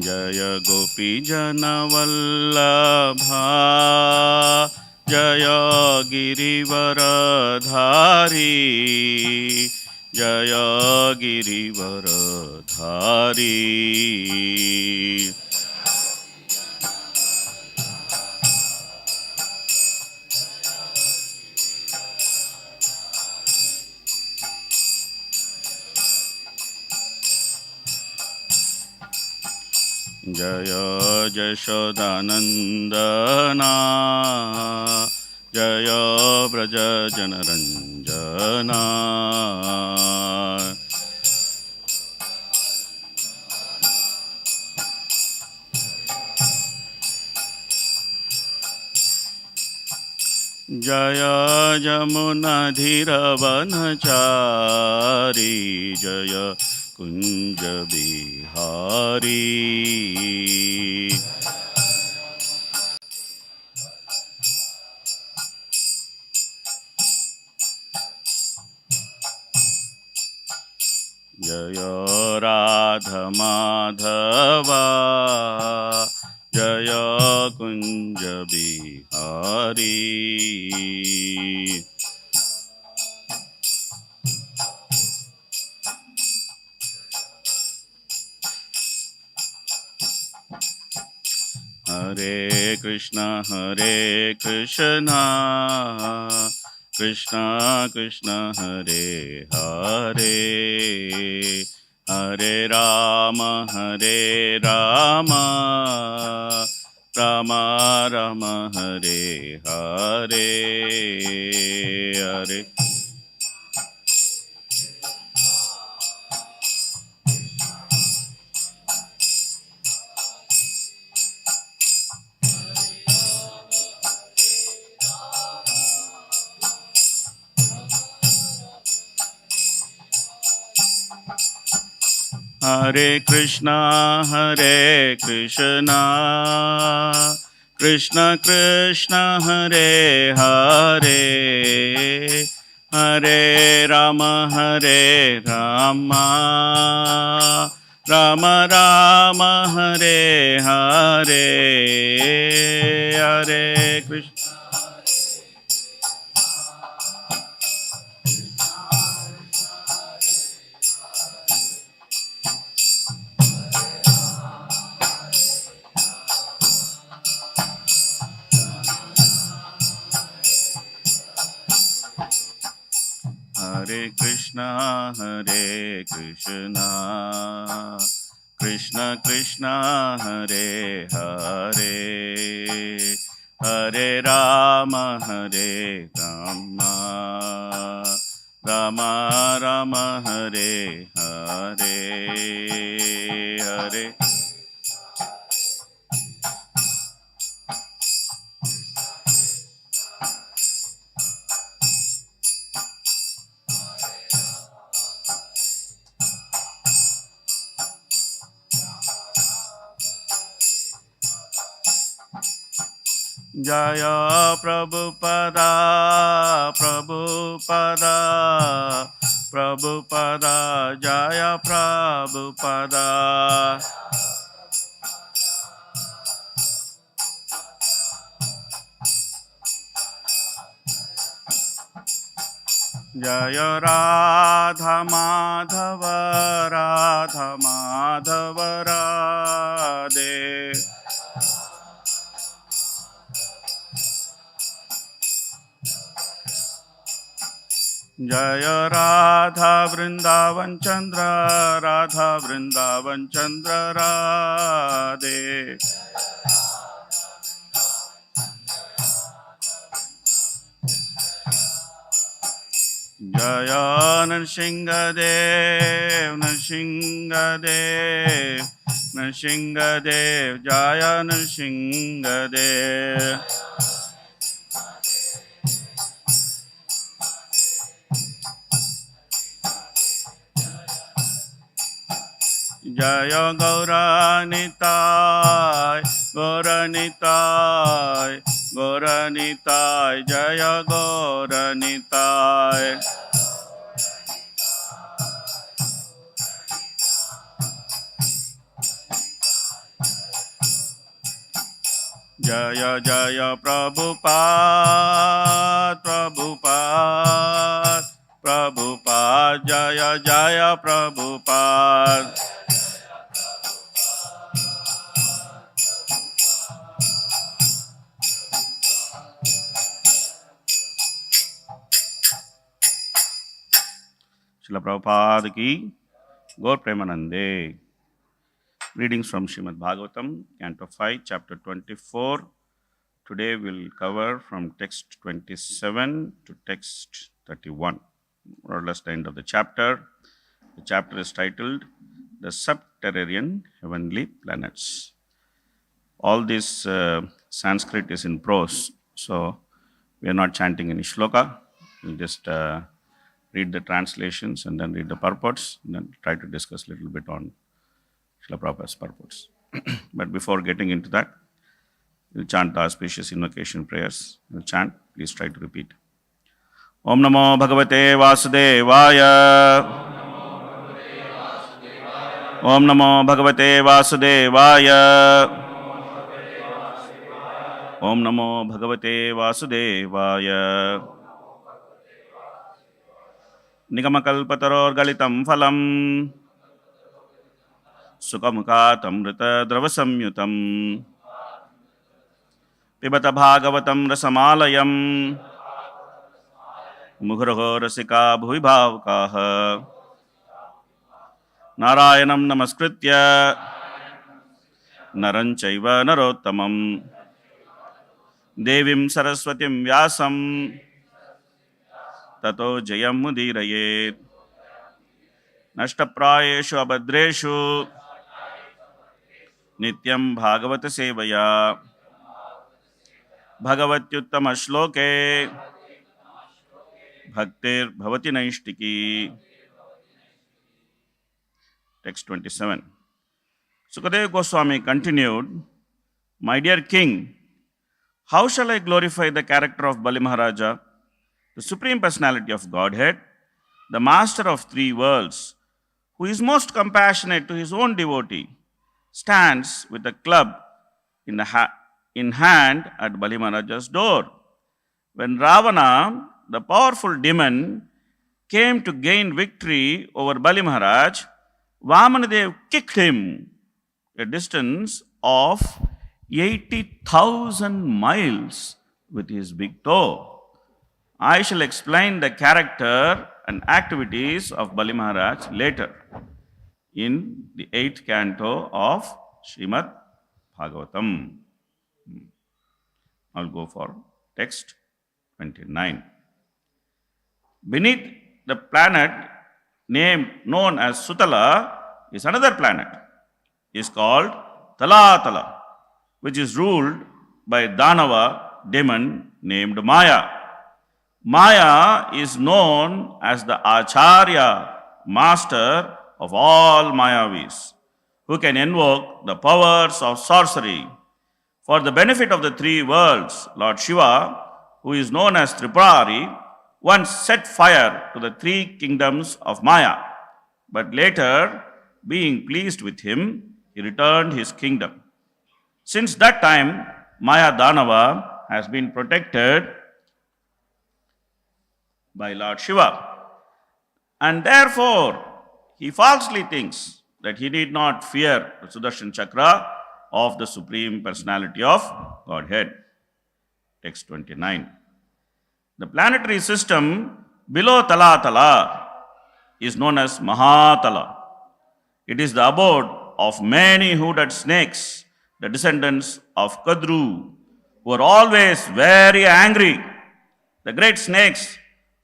जय गोपी जनवल्लभा जय गिरिवरधारी जय गिरिवरधारी जय यशोदानन्दना जय व्रजजनरञ्जना जय यमुनाधिरवनचारी जय कुंज बिहारी जय राधा माधवा जय कुंज बिहारी हरे कृष्णा कृष्णा कृष्णा हरे हरे हरे राम राम राम हरे हरे हरे हरे कृष्णा कृष्णा कृष्णा हरे हरे हरे राम राम राम हरे हरे हरे कृष्ण हरे कृष्णा कृष्णा कृष्णा हरे हरे हरे राम राम राम हरे हरे हरे जय प्रभुपदा जय प्रभुपदा जय राधा माधव राधे जय राधा वृंदावन चंद्र राधे जय नरसिंहदेव जय नरसिंहदेव जय Gaura Nitai Gauranitai, Gauranitai, Jaya Gauranitai. Jaya Jaya Prabhupada, Prabhupada, Prabhupada, Jaya Jaya Prabhupada. Srila Prabhupada ki, Gaur Premanande. Readings from Srimad Bhagavatam, Canto 5, Chapter 24. Today we'll cover from text 27 to text 31, more or less the end of the chapter. The chapter is titled The Subterranean Heavenly Planets. All this Sanskrit is in prose, so we are not chanting any shloka. We'll just read the translations and then read the purports, and then try to discuss a little bit on Srila Prabhupada's purports. But before getting into that, we'll chant the auspicious invocation prayers. We'll chant, please try to repeat. Om Namo Bhagavate Vasudevaya. Om Namo Bhagavate Vasudevaya. Om Namo Bhagavate Vasudevaya. Nigamakalpataror Galitam Phalam Sukamukhat Amrita Dravasamyutam Pibata Bhagavatam Rasamalayam Mughuraho Rasika Bhuvibhavkaha Narayanam Namaskritya Naranchaiva Narottamam Devim Saraswatim Vyasam Tato Jayam Mudirayet Nashtaprayeshu Abhadreshu Nityam Bhagavata Sevaya Bhagavatyuttama Shloke Bhaktir Bhavati Naishtiki. Text 27. Sukadeva Goswami continued, My dear king, how shall I glorify the character of Bali Maharaja, the Supreme Personality of Godhead, the Master of three worlds, who is most compassionate to his own devotee, stands with a club in hand at Bali Maharaja's door. When Ravana, the powerful demon, came to gain victory over Bali Maharaj, Vamanadev kicked him a distance of 80,000 miles with his big toe. I shall explain the character and activities of Bali Maharaj later in the 8th canto of Srimad Bhagavatam. I'll go for text 29. Beneath the planet known as Sutala is another planet. It is called Talatala, which is ruled by Danava demon named Maya. Maya is known as the Acharya, master of all Mayavis, who can invoke the powers of sorcery. For the benefit of the three worlds, Lord Shiva, who is known as Tripurari, once set fire to the three kingdoms of Maya, but later, being pleased with him, he returned his kingdom. Since that time, Maya Danava has been protected by Lord Shiva, and therefore he falsely thinks that he need not fear the Sudarshan Chakra of the Supreme Personality of Godhead. Text 29. The planetary system below Talatala is known as Mahatala. It is the abode of many hooded snakes, the descendants of Kadru, who are always very angry. The great snakes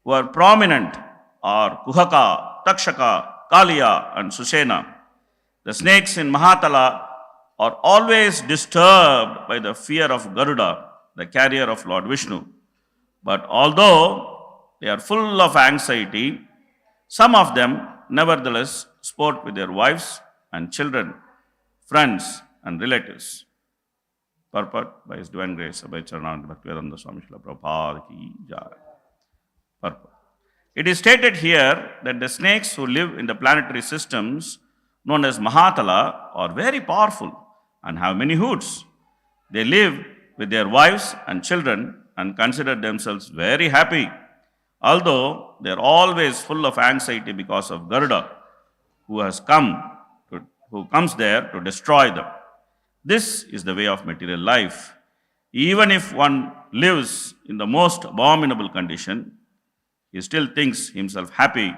who are prominent are Kuhaka, Takshaka, Kaliya, and Susena. The snakes in Mahatala are always disturbed by the fear of Garuda, the carrier of Lord Vishnu. But although they are full of anxiety, some of them nevertheless sport with their wives and children, friends and relatives. Purport by His Divine Grace, Abhay Charanand Bhaktivedanta Swami Srila Prabhupada ki jai. Purport. It is stated here that the snakes who live in the planetary systems known as Mahatala are very powerful and have many hoods. They live with their wives and children and consider themselves very happy, although they are always full of anxiety because of Garuda, who comes there to destroy them. This is the way of material life. Even if one lives in the most abominable condition, he still thinks himself happy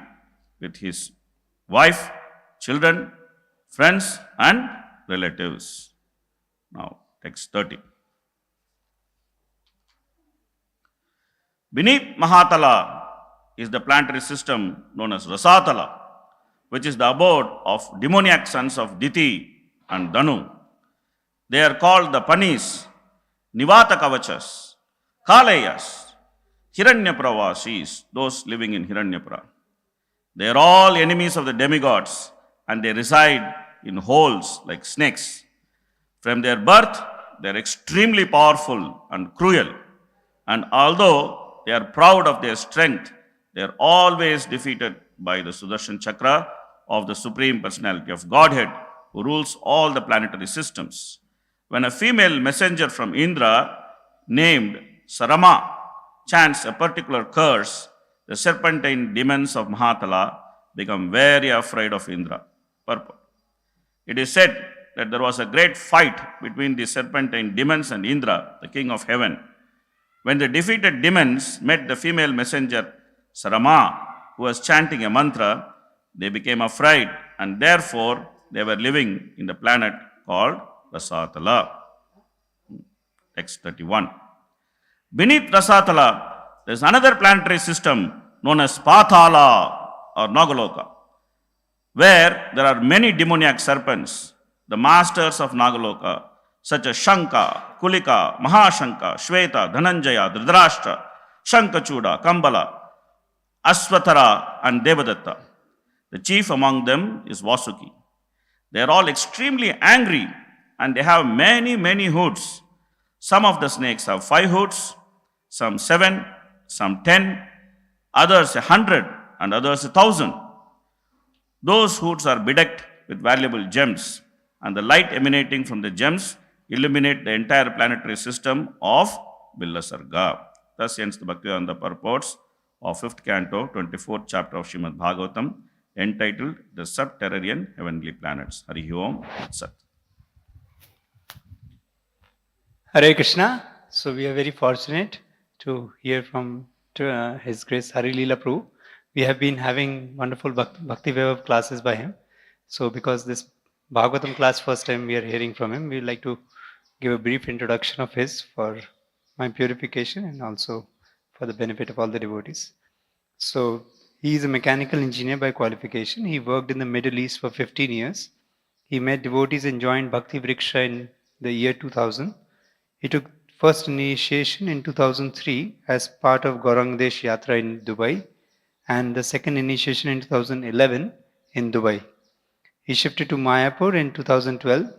with his wife, children, friends, and relatives. Now, text 30. Beneath Mahatala is the planetary system known as Rasatala, which is the abode of demoniac sons of Diti and Danu. They are called the Panis, Nivata Kavachas, Kalayas, Hiranyapravasis, those living in Hiranyapura. They are all enemies of the demigods and they reside in holes like snakes. From their birth, they are extremely powerful and cruel. And although they are proud of their strength, they are always defeated by the Sudarshan Chakra of the Supreme Personality of Godhead, who rules all the planetary systems. When a female messenger from Indra named Sarama chants a particular curse, the serpentine demons of Mahatala become very afraid of Indra. Purport. It is said that there was a great fight between the serpentine demons and Indra, the king of heaven. When the defeated demons met the female messenger Sarama, who was chanting a mantra, they became afraid and therefore they were living in the planet called Rasatala. Text 31. Beneath Rasatala, there is another planetary system known as Pathala or Nagaloka, where there are many demoniac serpents, the masters of Nagaloka, such as Shanka, Kulika, Mahashanka, Shweta, Dhananjaya, Dhritarashtra, Shankachuda, Kambala, Aswathara, and Devadatta. The chief among them is Vasuki. They are all extremely angry and they have many hoods. Some of the snakes have 5 hoods, some 7, some 10, others 100, and others 1,000. Those hoods are bedecked with valuable gems, and the light emanating from the gems illuminate the entire planetary system of Billasarga. Thus ends the Bhaktivedanta purports of 5th canto, 24th chapter of Srimad Bhagavatam, entitled The Subterranean Heavenly Planets. Hari Om Sat. Hare Krishna. So we are very fortunate to hear from His Grace Hari Leela Prabhu. We have been having wonderful Bhakti Vaibhav classes by him. So because this Bhagavatam class first time we are hearing from him, we would like to give a brief introduction of his for my purification and also for the benefit of all the devotees. So he is a mechanical engineer by qualification. He worked in the Middle East for 15 years. He met devotees and joined Bhakti Vriksha in the year 2000. He took first initiation in 2003 as part of Gaurangdesh Yatra in Dubai and the second initiation in 2011 in Dubai. He shifted to Mayapur in 2012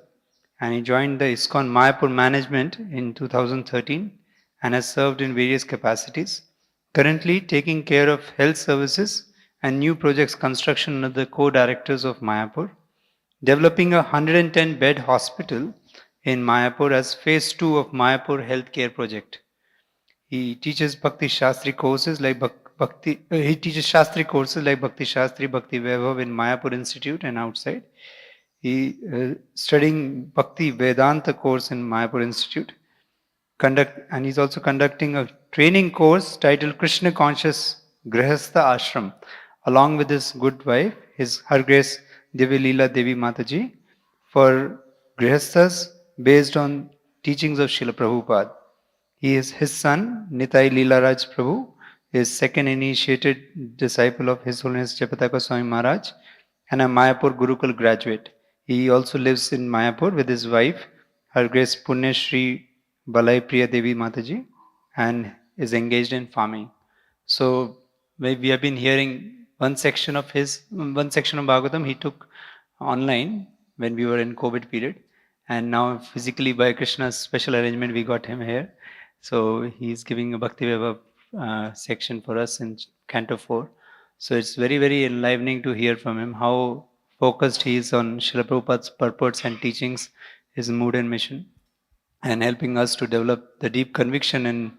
and he joined the ISKCON Mayapur management in 2013 and has served in various capacities, currently taking care of health services and new projects construction under the co-directors of Mayapur, developing a 110-bed hospital in Mayapur as phase 2 of Mayapur Healthcare Project. He teaches Bhakti Shastri courses like Bhakti Shastri, Bhakti Vaibhav in Mayapur Institute and outside. He studying Bhakti Vedanta course in Mayapur Institute. And he's also conducting a training course titled Krishna Conscious Grihastha Ashram, along with his good wife, Her Grace Leela Devi Mataji, for Grihasthas based on teachings of Srila Prabhupada. His son, Nitai Leela Raj Prabhu, is second initiated disciple of His Holiness Jayapataka Swami Maharaj and a Mayapur Gurukul graduate. He also lives in Mayapur with his wife, Her Grace Punya Shri Balai Priya Devi Mataji, and is engaged in farming. So we have been hearing one section of Bhagavatam he took online when we were in COVID period, and now physically by Krishna's special arrangement we got him here. So he's giving a Bhakti Vaibhav section for us in Canto 4. So it's very, very enlivening to hear from him how focused he is on Srila Prabhupada's purports and teachings, his mood and mission, and helping us to develop the deep conviction in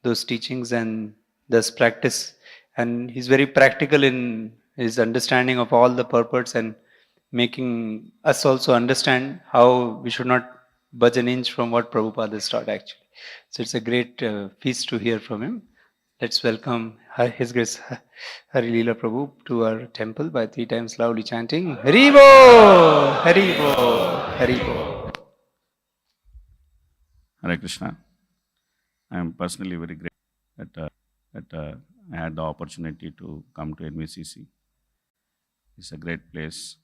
those teachings and thus practice. And he's very practical in his understanding of all the purports and making us also understand how we should not budge an inch from what Prabhupada has taught actually. So it's a great feast to hear from him. Let's welcome His Grace Hari Leela Prabhu to our temple by 3 times loudly chanting Hari Bo! Hari Bo! Hari Bo! Hare Krishna. I am personally very grateful that I had the opportunity to come to NVCC. It's a great place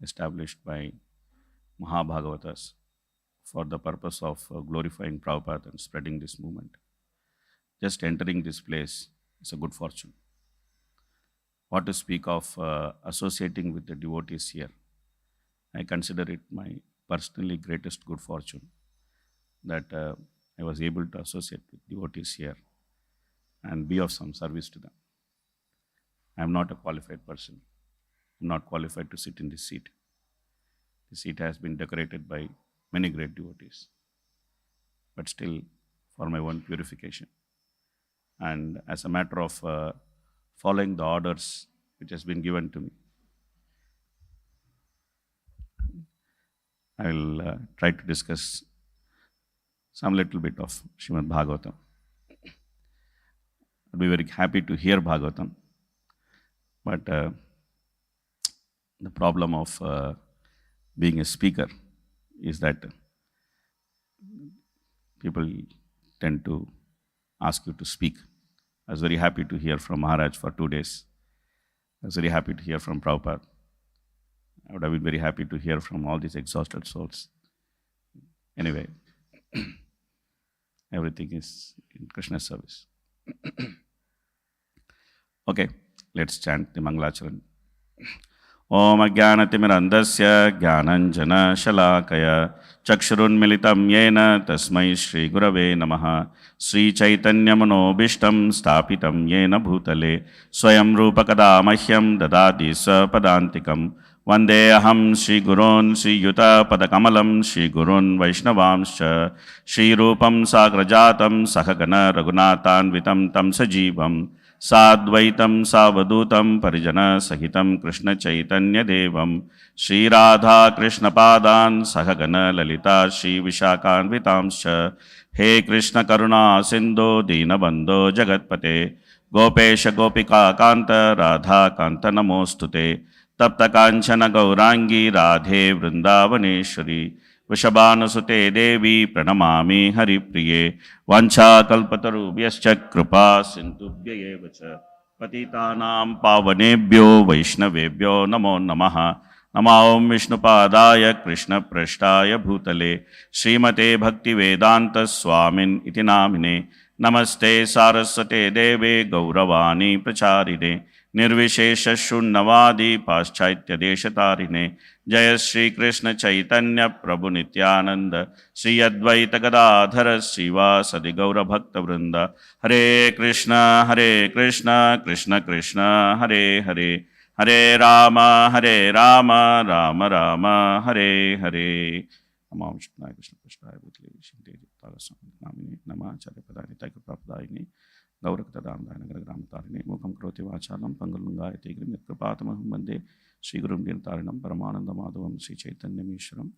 established by Mahabhagavatas for the purpose of glorifying Prabhupada and spreading this movement. Just entering this place is a good fortune. What to speak of associating with the devotees here? I consider it my personally greatest good fortune that I was able to associate with devotees here and be of some service to them. I am not a qualified person. I am not qualified to sit in this seat. The seat has been decorated by many great devotees, but still for my own purification. And as a matter of following the orders which has been given to me, I will try to discuss some little bit of Srimad Bhagavatam. I'll be very happy to hear Bhagavatam, but the problem of being a speaker is that people tend to ask you to speak. I was very happy to hear from Maharaj for 2 days. I was very happy to hear from Prabhupada. I would have been very happy to hear from all these exhausted souls. Anyway, everything is in Krishna's service. Okay, let's chant the Mangalacharan. Om Ajnanatimirandasya Jnananjana Shalakaya Chakshurunmilitam Yena Tasmai Shri Gurave Namaha Sri Chaitanya Manobishtam Stapitam Yena Bhutale Swayam Rupakada Mahyam Dadati Sapadantikam Vande Aham Shri Gurun Sri Yuta Padakamalam Shri Gurun Vaishnavamscha Shri Rupam Sagrajatam Sahagana Raghunathanvitam Tam Sajivam Sadvaitam Savadutam Parijana Sahitam Krishna Chaitanya Devam Shri Radha Krishna Padan Sahagana Lalita Shri Vishakhanvitamscha He Krishna Karuna Sindhu Dinabandho Jagatpate Gopesha Gopika Kanta Radha Kanta Namostute Tapta Kanchana Gaurangi Radhe Vrindavaneshwari Vishabhanasute Devi Pranamami Hari Priye Vancha Kalpatarubhyascha Kripa Sindhubhya Evacha Patitanam Pavanebhyo Vaishnavebhyo Namo Namaha Namaom Vishnupadaya Krishna Prashtaya Bhutale Srimate Bhakti Vedanta Swamin Iti Namine Namaste Saraswate Deve Gauravani Pracharine Nirvishesha Shunnavadi Paschaitya Deshatarine Jaya Shri Krishna Chaitanya Prabhu Nityananda Shri Advaita Gadadhara Shiva Sadi Gaura Bhakta Vrinda Hare Krishna Krishna Krishna Hare Hare Hare Rama Rama Rama Hare Hare Namah Vishnu Krishna Prasthaya Bhutale Shinte Jitara Namine Namah Acharya Padani Taika Prabhupada Gaurakatadamdayanagaragramtarine Mukam Kroti Vachalam Pangalungayate Kripatamaham Bande Sri Gurum Nirtarinam Paramananda Madhavam Sri Chaitanya Mishram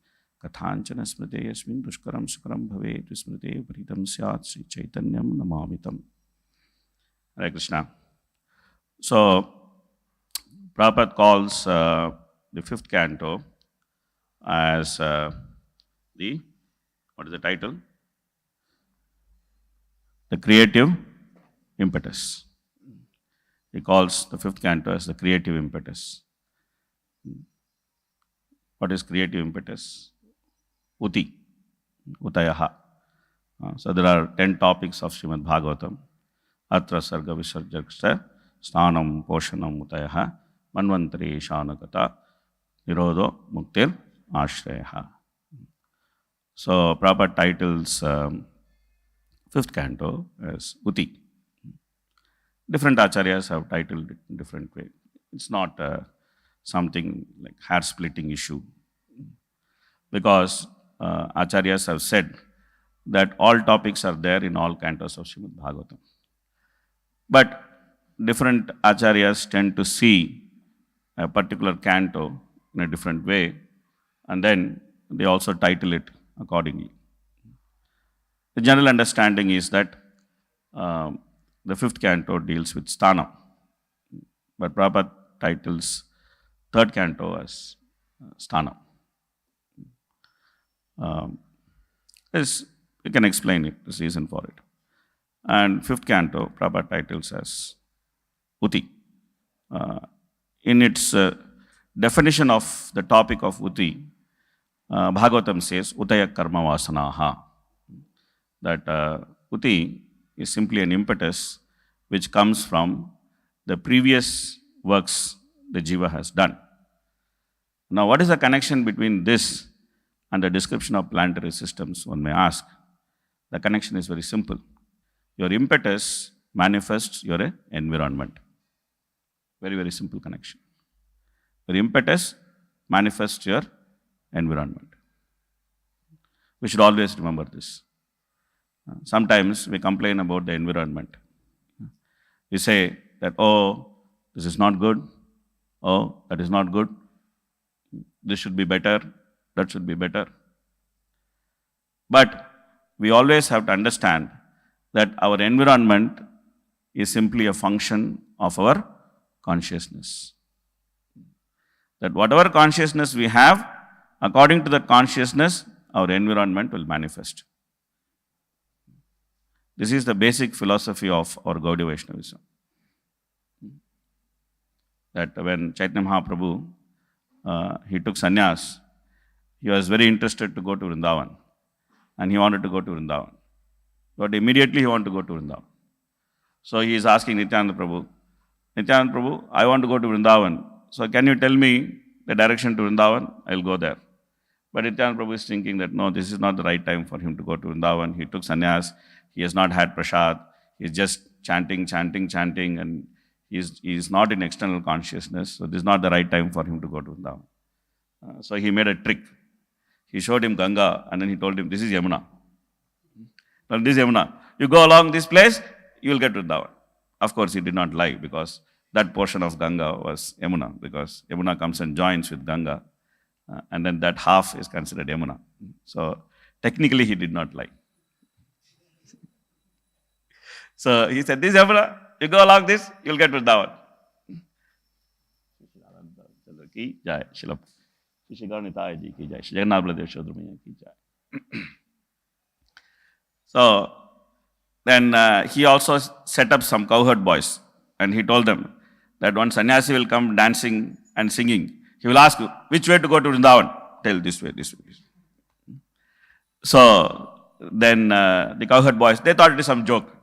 Kathanchana Smrite Yasmin Dushkaram Sukaram Bhave Smrite Paritam Syat Sri Chaitanyam Namamitam. Hare Krishna. So, Prabhupada calls the 5th canto as what is the title? The creative impetus. He calls the 5th canto as the creative impetus. What is creative impetus? Uti, Utayaha. So there are 10 topics of Srimad Bhagavatam. Atra Sarga Visarjaksta, Stanam Poshanam Utayaha, Manvantari Shanakata, Nirodho Muktir Ashrayaha. So Prabhupada titles fifth canto as Uti. Different acharyas have titled it in different way. It's not something like hair-splitting issue, because acharyas have said that all topics are there in all cantos of Srimad Bhagavatam. But different acharyas tend to see a particular canto in a different way, and then they also title it accordingly. The general understanding is that the fifth canto deals with sthana, but Prabhupada titles third canto as sthana. We can explain it, the reason for it. And fifth canto, Prabhupada titles as Uti. In its definition of the topic of Uti, Bhagavatam says, Utaya karma vasanaha. That Uti is simply an impetus which comes from the previous works the jiva has done. Now, what is the connection between this and the description of planetary systems, one may ask? The connection is very simple. Your impetus manifests your environment. Very, very simple connection. Your impetus manifests your environment. We should always remember this. Sometimes we complain about the environment. We say that, oh, this is not good. Oh, that is not good. This should be better. That should be better. But we always have to understand that our environment is simply a function of our consciousness. That whatever consciousness we have, according to that consciousness, our environment will manifest. This is the basic philosophy of our Gaudiya Vaishnavism. That when Chaitanya Mahaprabhu, he took sannyas, he was very interested to go to Vrindavan. And he wanted to go to Vrindavan. But immediately he wanted to go to Vrindavan. So he is asking Nityananda Prabhu, Nityananda Prabhu, I want to go to Vrindavan. So can you tell me the direction to Vrindavan? I will go there. But Nityananda Prabhu is thinking that no, this is not the right time for him to go to Vrindavan. He took sannyas. He has not had prasad. He is just chanting, and he is not in external consciousness. So this is not the right time for him to go to Vrindavan. So he made a trick. He showed him Ganga and then he told him, this is Yamuna. Well, this is Yamuna. You go along this place, you will get to Vrindavan. Of course, he did not lie, because that portion of Ganga was Yamuna, because Yamuna comes and joins with Ganga. And then that half is considered Yamuna. So technically he did not lie. So he said, this is Yamuna, you go along this, you'll get to Vrindavan. So then he also set up some cowherd boys, and he told them that one sannyasi will come dancing and singing. He will ask you, which way to go to Vrindavan? Tell this way, this way. So then the cowherd boys, they thought it is some joke.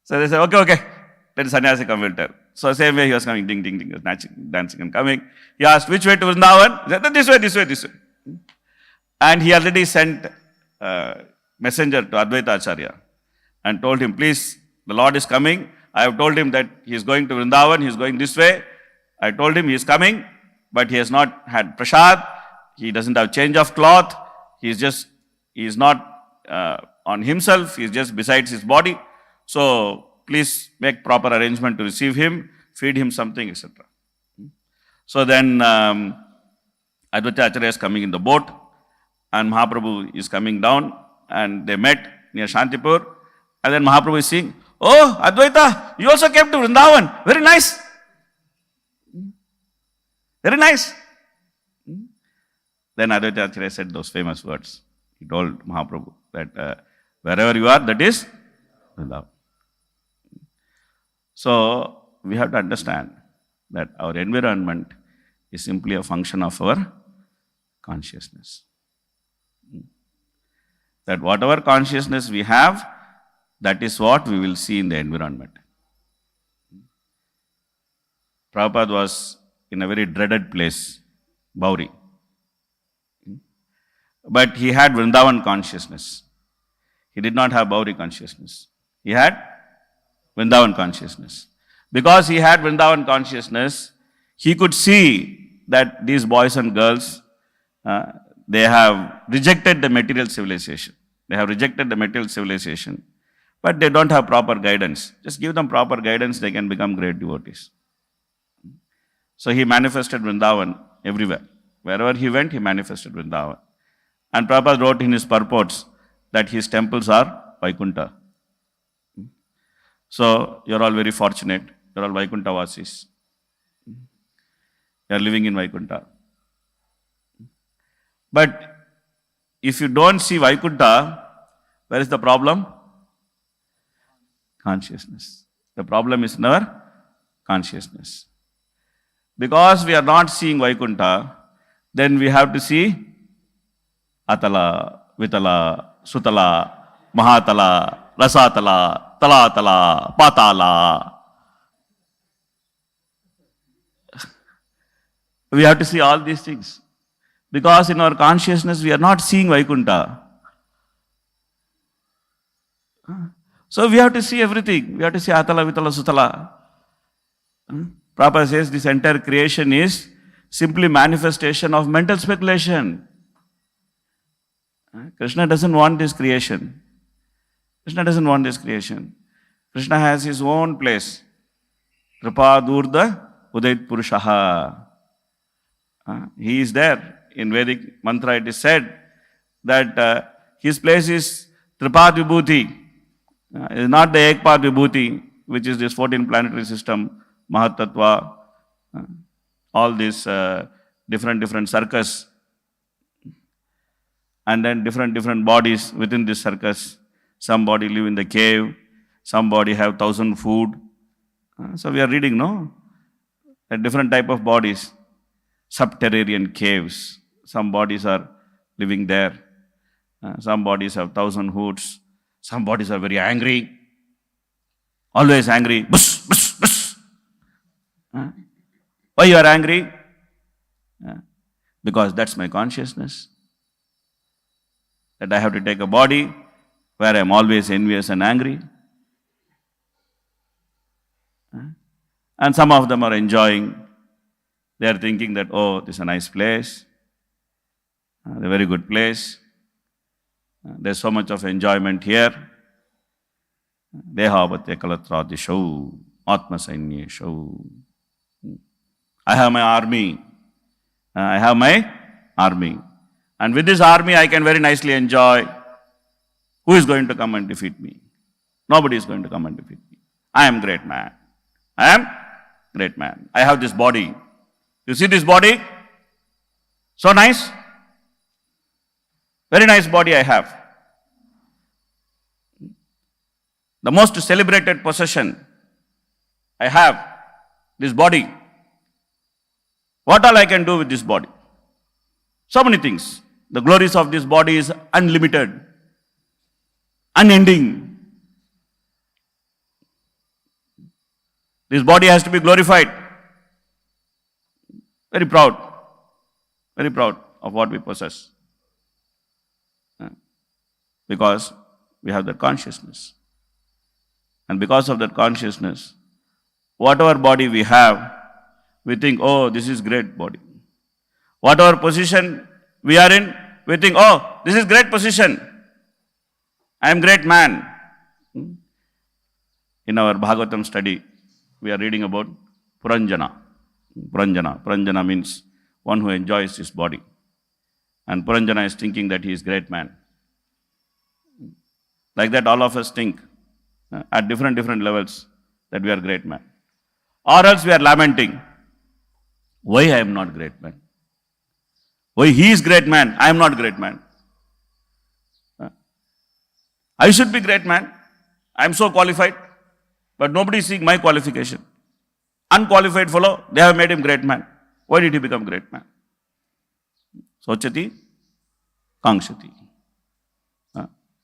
So they said, okay, let the sannyasi come, will tell. So same way he was coming, ding, ding, ding, dancing and coming. He asked, which way to Vrindavan? He said, this way. And he already sent messenger to Advaita Acharya and told him, please, the Lord is coming. I have told him that he is going to Vrindavan, he is going this way. I told him he is coming, but he has not had prasad. He doesn't have change of cloth. He is not on himself. He is just besides his body. So please make proper arrangement to receive him, feed him something, etc. So then Advaita Acharya is coming in the boat, and Mahaprabhu is coming down, and they met near Shantipur. And then Mahaprabhu is saying, oh, Advaita, you also came to Vrindavan. Very nice. Very nice. Then Advaita Acharya said those famous words. He told Mahaprabhu that wherever you are, that is Vrindavan. So we have to understand that our environment is simply a function of our consciousness. That whatever consciousness we have, that is what we will see in the environment. Prabhupada was in a very dreaded place, Bauri. But he had Vrindavan consciousness. He did not have Bauri consciousness. He had Vrindavan consciousness. Because he had Vrindavan consciousness, he could see that these boys and girls, they have rejected the material civilization. They have rejected the material civilization, but they don't have proper guidance. Just give them proper guidance, they can become great devotees. So he manifested Vrindavan everywhere. Wherever he went, he manifested Vrindavan. And Prabhupada wrote in his purports that his temples are Vaikuntha. So you're all very fortunate. You're all Vaikuntha Vasis. You're living in Vaikuntha. But if you don't see Vaikuntha, where is the problem? Consciousness. The problem is in our consciousness. Because we are not seeing Vaikuntha, then we have to see Atala, Vitala, Sutala, Mahatala, Rasatala, Talatala, Patala. We have to see all these things. Because in our consciousness, we are not seeing Vaikuntha. So we have to see everything. We have to see Atala, Vitala, Sutala. Prabhupada says this entire creation is simply manifestation of mental speculation. Krishna doesn't want this creation. Krishna doesn't want this creation. Krishna has his own place. Kripa Durda Udait Purushaha. He is there. In Vedic mantra it is said that his place is Tripad Vibhuti. It is not the Ekpad Vibhuti, which is this 14 planetary system, Mahatattva, all these different circus, and then different bodies within this circus. Somebody live in the cave, somebody have 1,000 food. So we are reading, no? A different type of bodies, subterranean caves. Some bodies are living there. Some bodies have 1,000 hoods. Some bodies are very angry. Always angry. Bush, bush, bush. Why you are angry? Because that's my consciousness. That I have to take a body where I am always envious and angry. And some of them are enjoying. They are thinking that, oh, this is a nice place. A very good place. There's so much of enjoyment here. Dehabhatya kalatrādishau, atma sainyeshau. I have my army. I have my army. And with this army, I can very nicely enjoy. Who is going to come and defeat me? Nobody is going to come and defeat me. I am great man. I am great man. I have this body. You see this body? So nice. Very nice body I have. The most celebrated possession I have, this body. What all I can do with this body? So many things. The glories of this body is unlimited, unending. This body has to be glorified. Very proud of what we possess. Because we have that consciousness. And because of that consciousness, whatever body we have, we think, oh, this is great body. Whatever position we are in, we think, oh, this is great position. I am great man. In our Bhagavatam study, we are reading about Puranjana. Puranjana means one who enjoys his body. And Puranjana is thinking that he is great man. Like that, all of us think at different levels that we are great man. Or else we are lamenting, why I am not great man? Why he is great man, I am not great man? I should be great man. I am so qualified, but nobody is seeing my qualification. Unqualified fellow, they have made him great man. Why did he become great man? Sochati, Kangshati.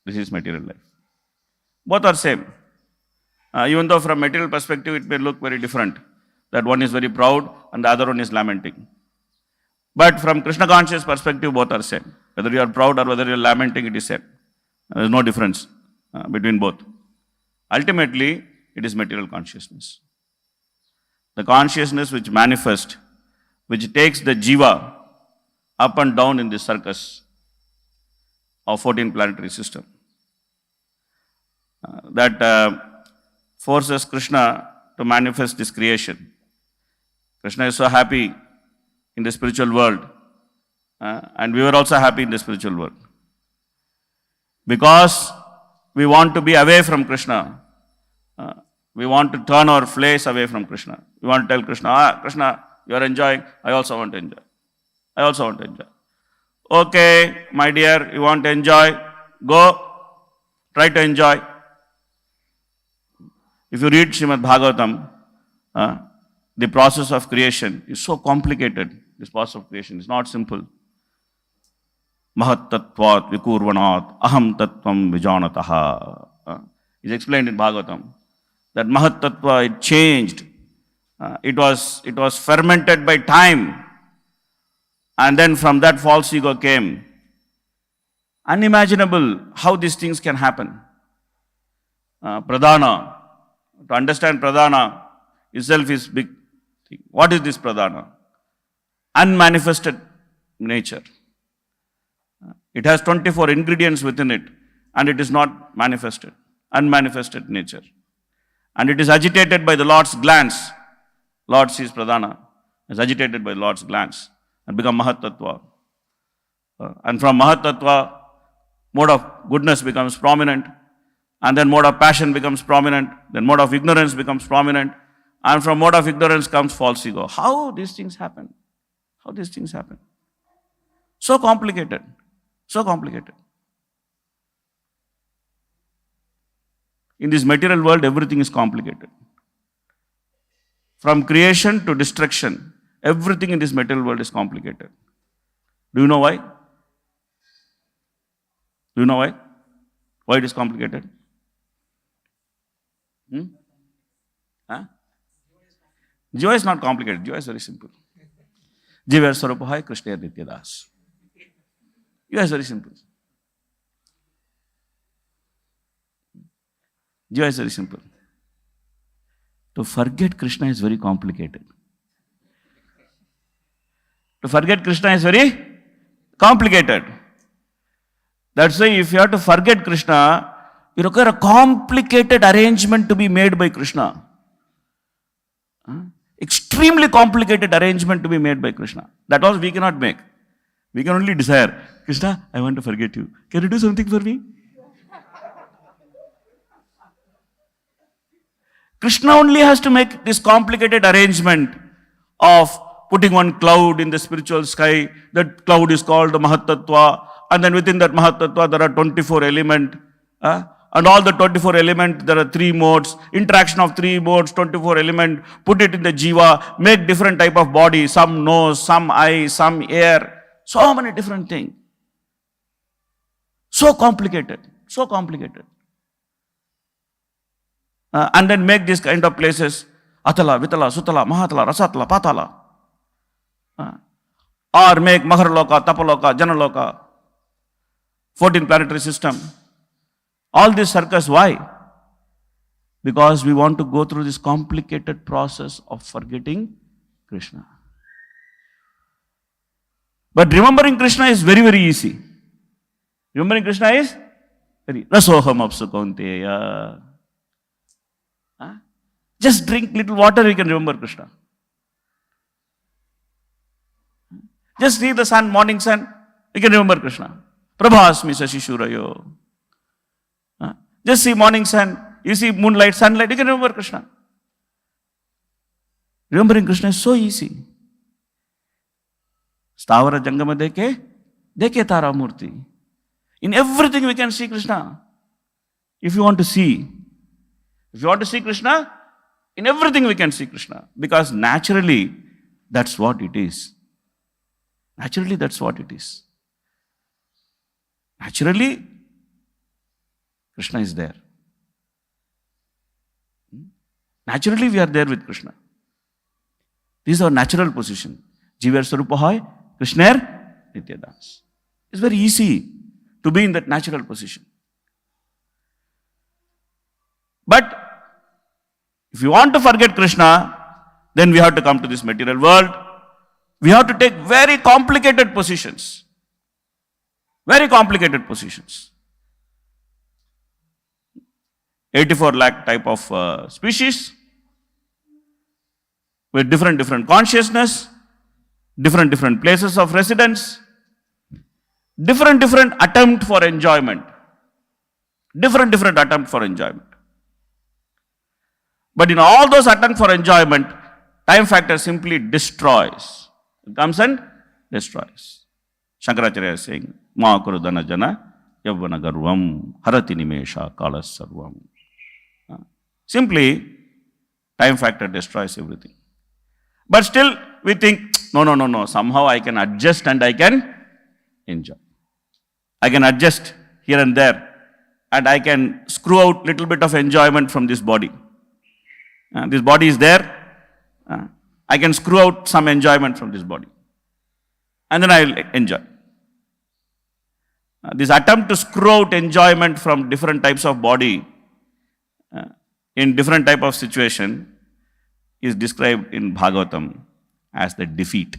This is material life. Both are same. Even though from material perspective it may look very different. That one is very proud and the other one is lamenting. But from Krishna conscious perspective, both are same. Whether you are proud or whether you are lamenting, it is same. There is no difference between both. Ultimately, it is material consciousness. The consciousness which manifests, which takes the jiva up and down in this circus of 14 planetary system. That forces Krishna to manifest this creation. Krishna is so happy in the spiritual world, and we were also happy in the spiritual world. Because we want to be away from Krishna, we want to turn our face away from Krishna. We want to tell Krishna, Krishna, you are enjoying, I also want to enjoy. I also want to enjoy. Okay, my dear, you want to enjoy, go, try to enjoy. If you read Srimad Bhagavatam, the process of creation is so complicated. This process of creation is not simple. Mahat tattvat vikurvanat aham tattvam vijanataha. Is explained in Bhagavatam. That Mahat tattva, it changed. It was fermented by time. And then from that false ego came. Unimaginable how these things can happen. Pradhana. To understand Pradhana itself is big thing. What is this Pradhana? Unmanifested nature. It has 24 ingredients within it and it is not manifested. Unmanifested nature. And it is agitated by the Lord's glance. Lord sees Pradhana. Is agitated by the Lord's glance and become Mahat Tattva. And from Mahat Tattva, mode of goodness becomes prominent. And then mode of passion becomes prominent. Then mode of ignorance becomes prominent. And from mode of ignorance comes false ego. How these things happen? How these things happen? So complicated. So complicated. In this material world, everything is complicated. From creation to destruction, everything in this material world is complicated. Do you know why? Do you know why? Why it is complicated? Huh? Jiva is not complicated. Jiva is very simple. Jiva Sarupahai Krishna Nityadas. Jiva is very simple. Jiva is very simple. To forget Krishna is very complicated. To forget Krishna is very complicated. That's why if you have to forget Krishna, you require a complicated arrangement to be made by Krishna. Extremely complicated arrangement to be made by Krishna. That also we cannot make. We can only desire, Krishna, I want to forget you. Can you do something for me? Krishna only has to make this complicated arrangement of putting one cloud in the spiritual sky. That cloud is called the Mahat Tattva. And then within that Mahat Tattva, there are 24 elements. And all the 24 elements, there are 3 modes. Interaction of 3 modes, 24 elements. Put it in the jiva. Make different type of body. Some nose, some eye, some ear. So many different things. So complicated. So complicated. And then make these kind of places Atala, Vitala, Sutala, Mahatala, Rasatala, Patala. Or make Maharaloka, Tapaloka, Janaloka, 14 planetary system. All this circus, why? Because we want to go through this complicated process of forgetting Krishna. But remembering Krishna is very, very easy. Remembering Krishna is very Rasoham Apsukonteya. Just drink little water, you can remember Krishna. Just see the sun, morning sun, you can remember Krishna. Prabhasmi Sashishurayo. Just see morning sun, you see moonlight, sunlight, you can remember Krishna. Remembering Krishna is so easy. Stavara Jangama Deke Tara Murti. In everything we can see Krishna. If you want to see. If you want to see Krishna, in everything we can see Krishna. Because naturally, that's what it is. Naturally, that's what it is. Naturally, Krishna is there. Naturally, we are there with Krishna. This is our natural position. Jiva Sarupahai, Krishner Nityadas. It's very easy to be in that natural position. But if you want to forget Krishna, then we have to come to this material world. We have to take very complicated positions. Very complicated positions. 84 lakh type of species with different consciousness, different places of residence, different attempt for enjoyment. Different attempt for enjoyment. But in all those attempts for enjoyment, time factor simply destroys. It comes and destroys. Shankaracharya is saying, Ma kurudana jana yavvana garvam harati nimesha kalas sarvam. Simply, time factor destroys everything. But still, we think, no, somehow I can adjust and I can enjoy. I can adjust here and there, and I can screw out little bit of enjoyment from this body. This body is there. I can screw out some enjoyment from this body. And then I will enjoy. This attempt to screw out enjoyment from different types of body in different type of situation is described in Bhagavatam as the defeat.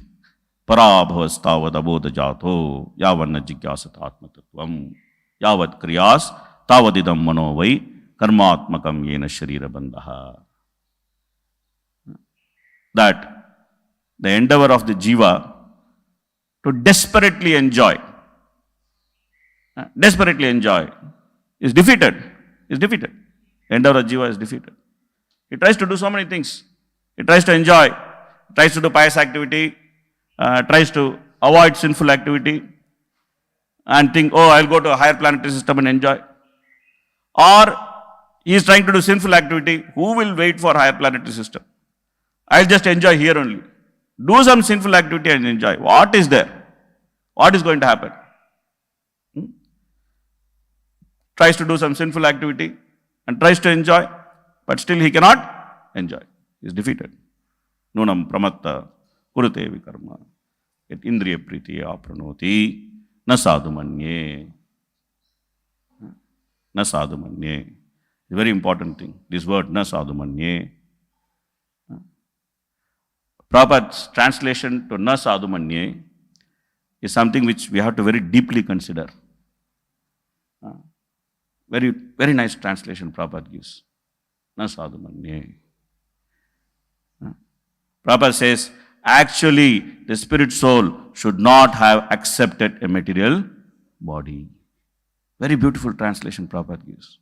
Parabhavastavad abodha jato yavanna jigyasat atmatattvam yavat kriyas tavadidam mano vai karmatmakam yena sharira bandha. That the endeavor of the jiva to desperately enjoy is defeated. The endeavor of jiva is defeated. He tries to do so many things. He tries to enjoy, tries to do pious activity, tries to avoid sinful activity, and think, I'll go to a higher planetary system and enjoy. Or he is trying to do sinful activity. Who will wait for higher planetary system? I'll just enjoy here only. Do some sinful activity and enjoy. What is there? What is going to happen? Tries to do some sinful activity and tries to enjoy, but still he cannot enjoy. He is defeated. Nunam pramatta kurute vikarma et indriya pritiya apranoti na sadhu manye. Na sadhu manye. A very important thing. This word na sadhu manye. Prabhupada's translation to na sadhu manye is something which we have to very deeply consider. Very nice translation Prabhupada gives. Na sadhu manye. Prabhupada says, actually the spirit soul should not have accepted a material body. Very beautiful translation Prabhupada gives.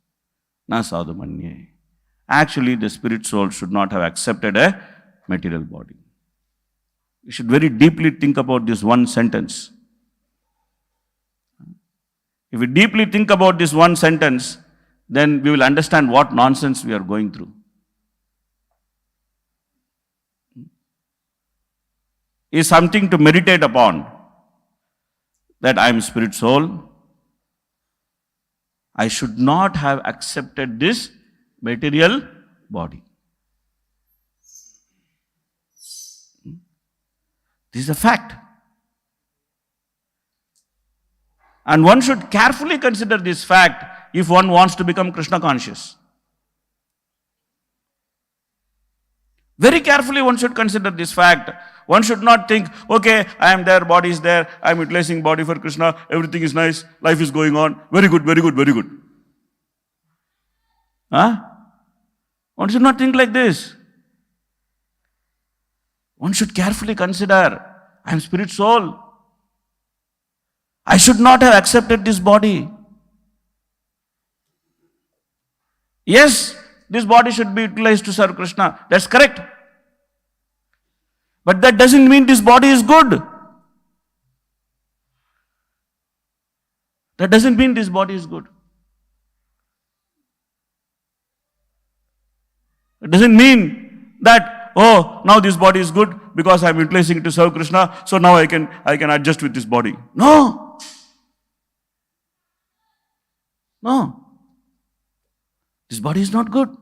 Na sadhu manye. Actually the spirit soul should not have accepted a material body. You should very deeply think about this one sentence. If we deeply think about this one sentence, then we will understand what nonsense we are going through. Is something to meditate upon. That I am spirit soul. I should not have accepted this material body. This is a fact. And one should carefully consider this fact if one wants to become Krishna conscious. Very carefully one should consider this fact. One should not think, okay, I am there, body is there, I am utilizing body for Krishna, everything is nice, life is going on, very good. One should not think like this. One should carefully consider, I am spirit soul. I should not have accepted this body. Yes, this body should be utilized to serve Krishna. That's correct. But that doesn't mean this body is good. That doesn't mean this body is good. It doesn't mean that, now this body is good because I am utilizing it to serve Krishna, so now I can adjust with this body. No. This body is not good.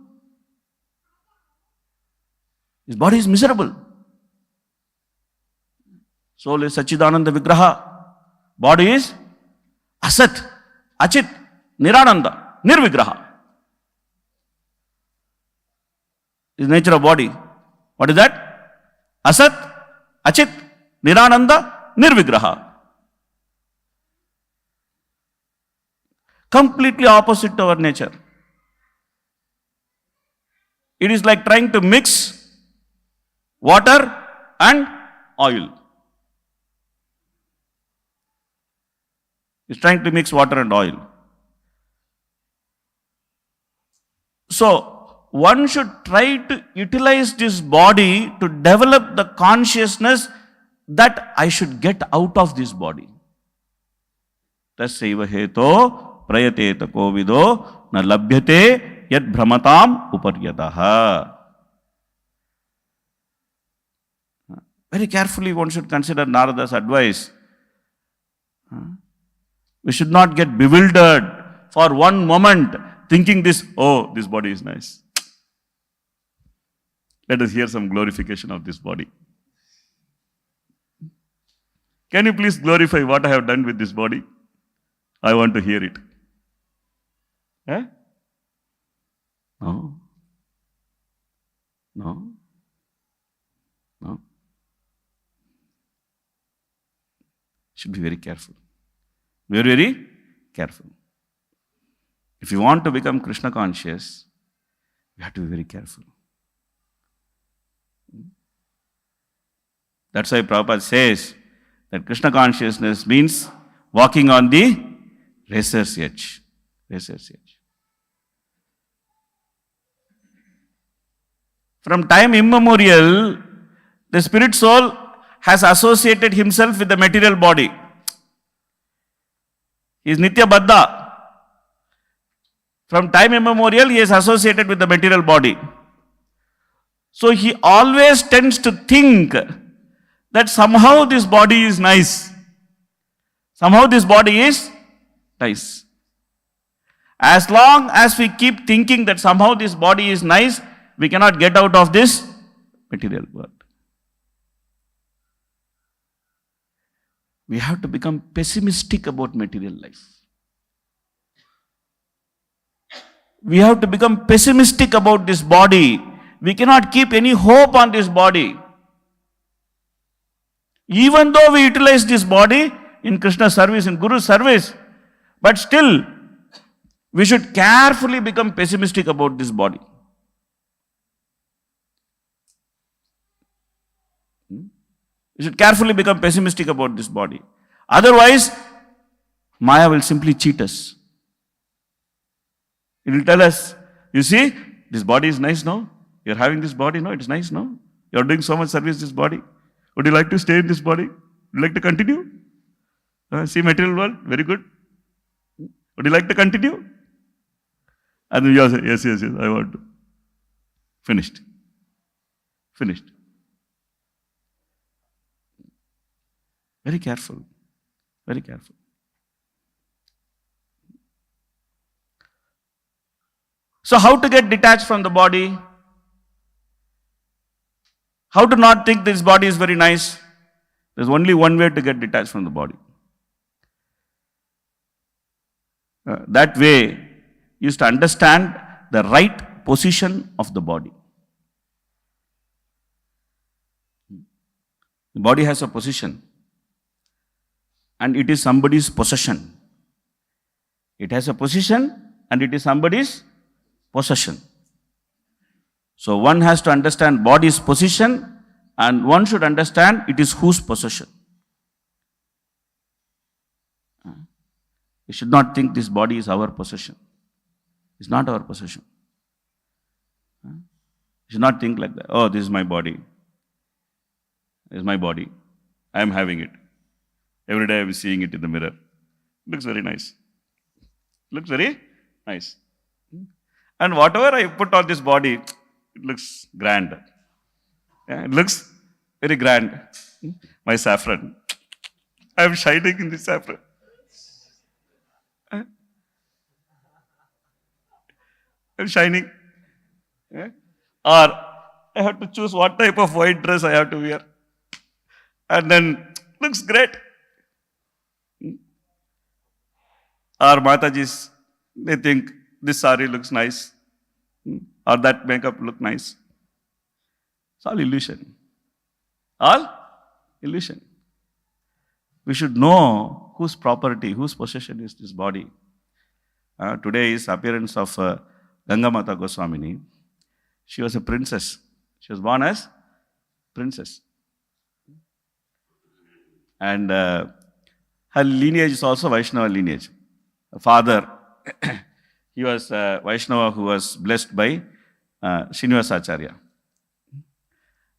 This body is miserable. Soul is Sachidananda Vigraha. Body is Asat, Achit, Nirananda, Nirvigraha. Is nature of body. What is that? Asat, Achit, Nirananda, Nirvigraha. Completely opposite to our nature. It is like trying to mix water and oil. It's trying to mix water and oil. So, one should try to utilize this body to develop the consciousness that I should get out of this body. Tasyaiva heto prayateta kovido na labhyate yad brahmatam uparyataha. Very carefully one should consider Narada's advice. We should not get bewildered for one moment thinking this body is nice. Let us hear some glorification of this body. Can you please glorify what I have done with this body? I want to hear it. Eh? No. No. No. Should be very careful. Very, very careful. If you want to become Krishna conscious, you have to be very careful. That's why Prabhupada says that Krishna consciousness means walking on the racer's edge. Racer's edge. From time immemorial, the spirit soul has associated himself with the material body. He is Nitya Baddha. From time immemorial, he is associated with the material body. So he always tends to think that somehow this body is nice. Somehow this body is nice. As long as we keep thinking that somehow this body is nice, we cannot get out of this material world. We have to become pessimistic about material life. We have to become pessimistic about this body. We cannot keep any hope on this body. Even though we utilize this body in Krishna's service, in Guru's service, but still, we should carefully become pessimistic about this body. We should carefully become pessimistic about this body. Otherwise, Maya will simply cheat us. It will tell us, you see, this body is nice now. You're having this body now, it's nice now. You're doing so much service to this body. Would you like to stay in this body? Would you like to continue? See material world, very good. Would you like to continue? And then you say, yes, I want to. Finished. Finished. Very careful. Very careful. So how to get detached from the body? How to not think this body is very nice? There's only one way to get detached from the body. That way is to understand the right position of the body. The body has a position and it is somebody's possession. It has a position and it is somebody's possession. So one has to understand body's position and one should understand it is whose possession. We should not think this body is our possession. It's not our possession. You should not think like that. Oh, this is my body. This is my body. I am having it. Every day I am seeing it in the mirror. Looks very nice. Looks very nice. And whatever I put on this body, it looks grand. Yeah, it looks very grand. My saffron. I am shining in this saffron. I'm shining. Yeah? Or I have to choose what type of white dress I have to wear. And then looks great. Or Matajis, they think this sari looks nice. Or that makeup look nice. It's all illusion. All illusion. We should know whose property, whose possession is this body. Today is appearance of Ganga Mata Goswamini. She was a princess. She was born as princess. And her lineage is also Vaishnava lineage. Her father, he was Vaishnava who was blessed by Srinivasacharya.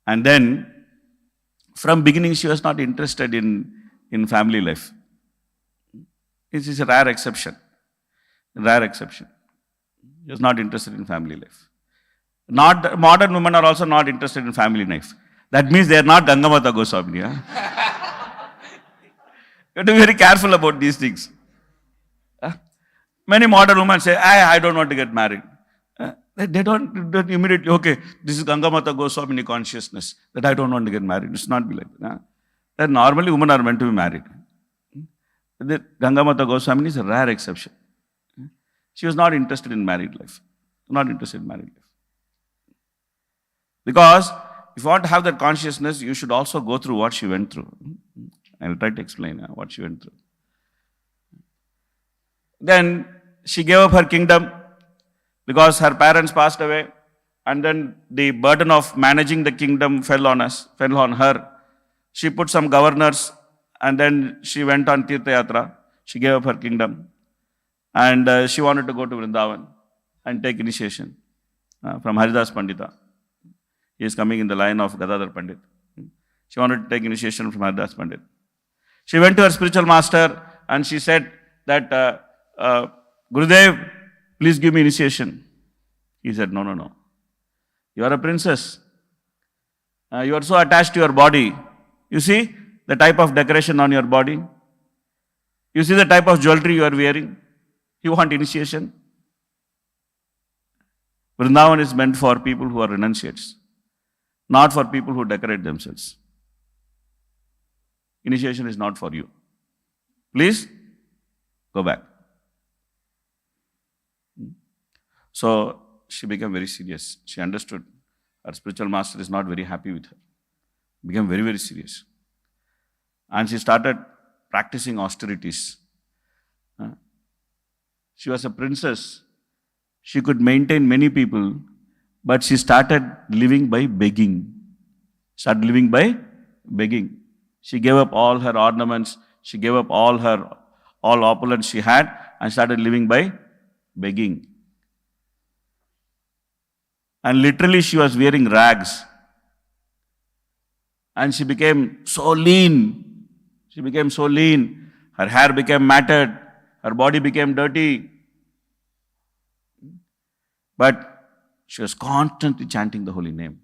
And then, from beginning, she was not interested in family life. This is a rare exception. Rare exception. She was not interested in family life. Modern women are also not interested in family life. That means they are not Gangamata Goswami. You have to be very careful about these things. Many modern women say, I don't want to get married. They don't immediately, okay, this is Gangamata Goswami consciousness, that I don't want to get married. It's not be like that. That normally women are meant to be married. Gangamata Goswami is a rare exception. She was not interested in married life. Not interested in married life. Because if you want to have that consciousness, you should also go through what she went through. I will try to explain what she went through. Then she gave up her kingdom because her parents passed away, and then the burden of managing the kingdom fell on her. She put some governors, and then she went on Tirtha Yatra. She gave up her kingdom, and she wanted to go to Vrindavan and take initiation from Haridas Pandita. He is coming in the line of Gadadhar Pandit. She wanted to take initiation from Haridas Pandit. She went to her spiritual master and she said that, Gurudev, please give me initiation. He said, no. You are a princess. You are so attached to your body. You see the type of decoration on your body. You see the type of jewelry you are wearing. You want initiation. Vrindavan is meant for people who are renunciates, not for people who decorate themselves. Initiation is not for you. Please go back. So she became very serious. She understood her spiritual master is not very happy with her. Became very, very serious. And she started practicing austerities. She was a princess. She could maintain many people, but she started living by begging. She gave up all her ornaments. She gave up all opulence she had and started living by begging. And literally she was wearing rags. And she became so lean. Her hair became matted. Her body became dirty. But she was constantly chanting the holy name.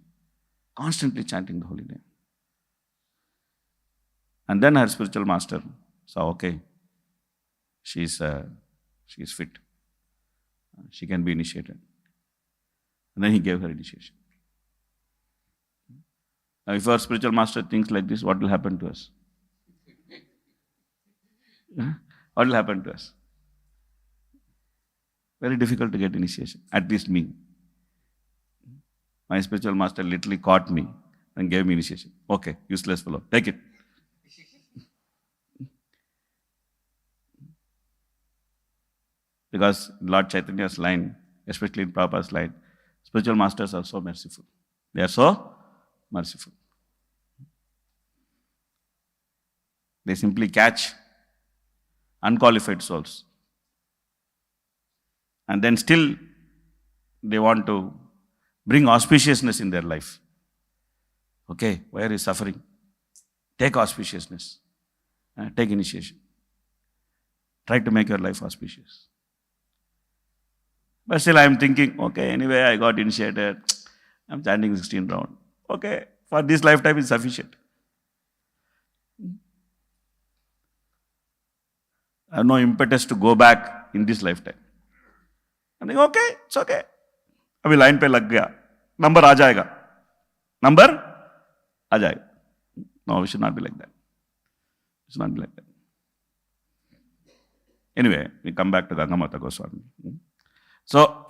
And then her spiritual master saw, okay, she is fit. She can be initiated. And then he gave her initiation. Now, if our spiritual master thinks like this, what will happen to us? What will happen to us? Very difficult to get initiation, at least me. My spiritual master literally caught me and gave me initiation. Okay, useless fellow, take it. Because Lord Chaitanya's line, especially in Prabhupada's line, spiritual masters are so merciful. They are so merciful. They simply catch unqualified souls. And then still they want to bring auspiciousness in their life. Okay, why are you suffering? Take auspiciousness. Take initiation. Try to make your life auspicious. But still I am thinking, okay, anyway, I got initiated. I am chanting 16 rounds. Okay, for this lifetime is sufficient. I have no impetus to go back in this lifetime. I think, okay, it's okay. अभी line पे लग गया, number आ जाएगा. No, we should not be like that. It's not like that. Anyway, we come back to Gangamata Goswami. So,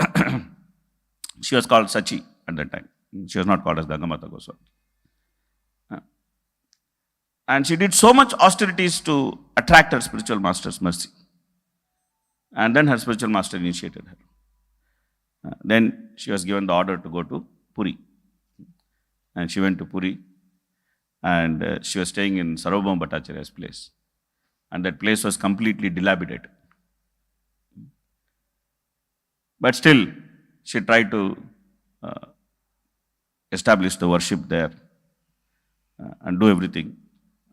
she was called Sachi at that time. She was not called as Gangamata Goswami. And she did so much austerities to attract her spiritual master's mercy. And then her spiritual master initiated her. Then she was given the order to go to Puri. And she went to Puri. And she was staying in Sarvabhauma Bhattacharya's place. And that place was completely dilapidated. But still, she tried to establish the worship there and do everything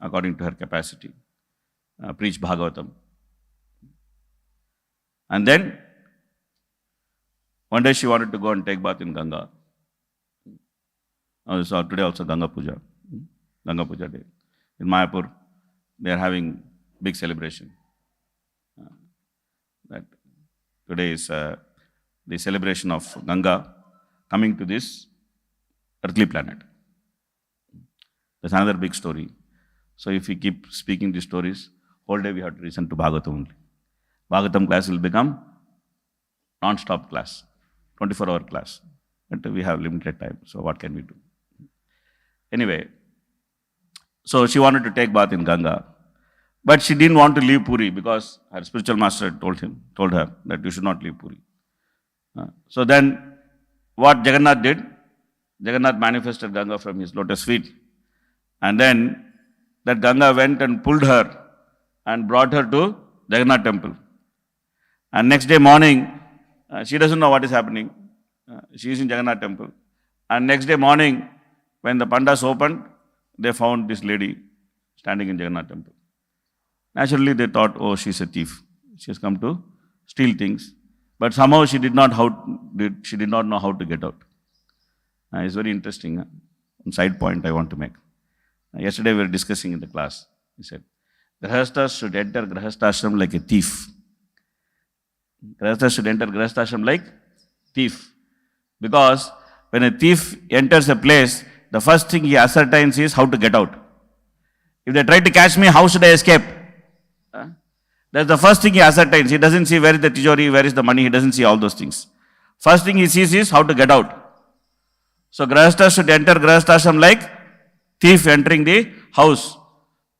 according to her capacity. Preach Bhagavatam. And then, one day she wanted to go and take bath in Ganga. So today also Ganga Puja day. In Mayapur, they are having big celebration. That today is the celebration of Ganga coming to this earthly planet. That's another big story. So if we keep speaking these stories, whole day we have to listen to Bhagavatam only. Bhagavatam class will become non-stop class, 24-hour class. But we have limited time, so what can we do? Anyway, so she wanted to take bath in Ganga, but she didn't want to leave Puri because her spiritual master told her that you should not leave Puri. So then, what Jagannath did? Jagannath manifested Ganga from his lotus feet, and then that Ganga went and pulled her and brought her to Jagannath temple. And next day morning, she doesn't know what is happening. She is in Jagannath temple. And next day morning, when the pandas opened, they found this lady standing in Jagannath temple. Naturally, they thought, oh, she's a thief. She has come to steal things. But somehow she did not know how to get out. It's very interesting. One side point I want to make. Yesterday we were discussing in the class. He said, Grahasthas should enter Grahasthashram like a thief. Grahasthas should enter Grahasthashram like thief. Because when a thief enters a place, the first thing he ascertains is how to get out. If they try to catch me, how should I escape? That's the first thing he ascertains. He doesn't see where is the tijori, where is the money. He doesn't see all those things. First thing he sees is how to get out. So Grahasthas should enter Grahasthashram like thief entering the house.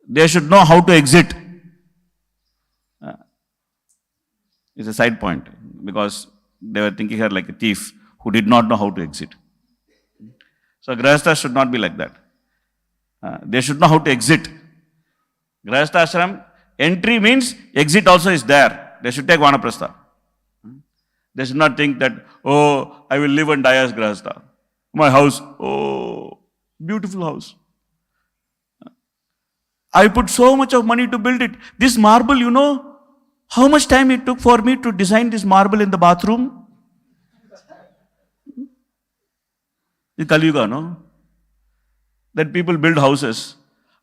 They should know how to exit. It's a side point because they were thinking her like a thief who did not know how to exit. So Grahasthas should not be like that. They should know how to exit. Grahasthashram, entry means exit also is there. They should take Vanaprastha. They should not think that, oh, I will live and die as Grahastha. My house, oh, beautiful house. I put so much of money to build it. This marble, you know, how much time it took for me to design this marble in the bathroom? It's Kali Yuga, no? That people build houses.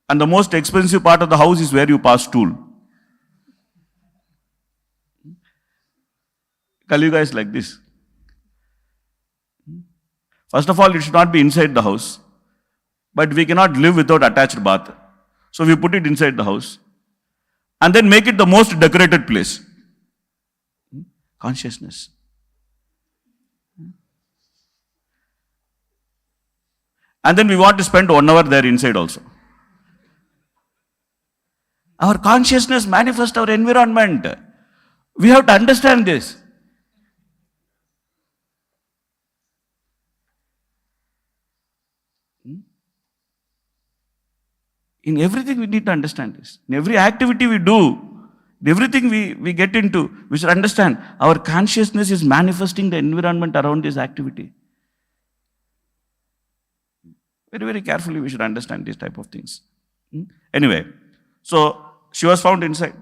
And the most expensive part of the house is where you pass stool. Kali Yuga is like this. First of all, it should not be inside the house. But we cannot live without attached bath. So we put it inside the house. And then make it the most decorated place. Consciousness. And then we want to spend 1 hour there inside also. Our consciousness manifests our environment. We have to understand this. In everything we need to understand this. In every activity we do, in everything we get into, we should understand our consciousness is manifesting the environment around this activity. Very, very carefully we should understand these type of things. Anyway, so she was found inside.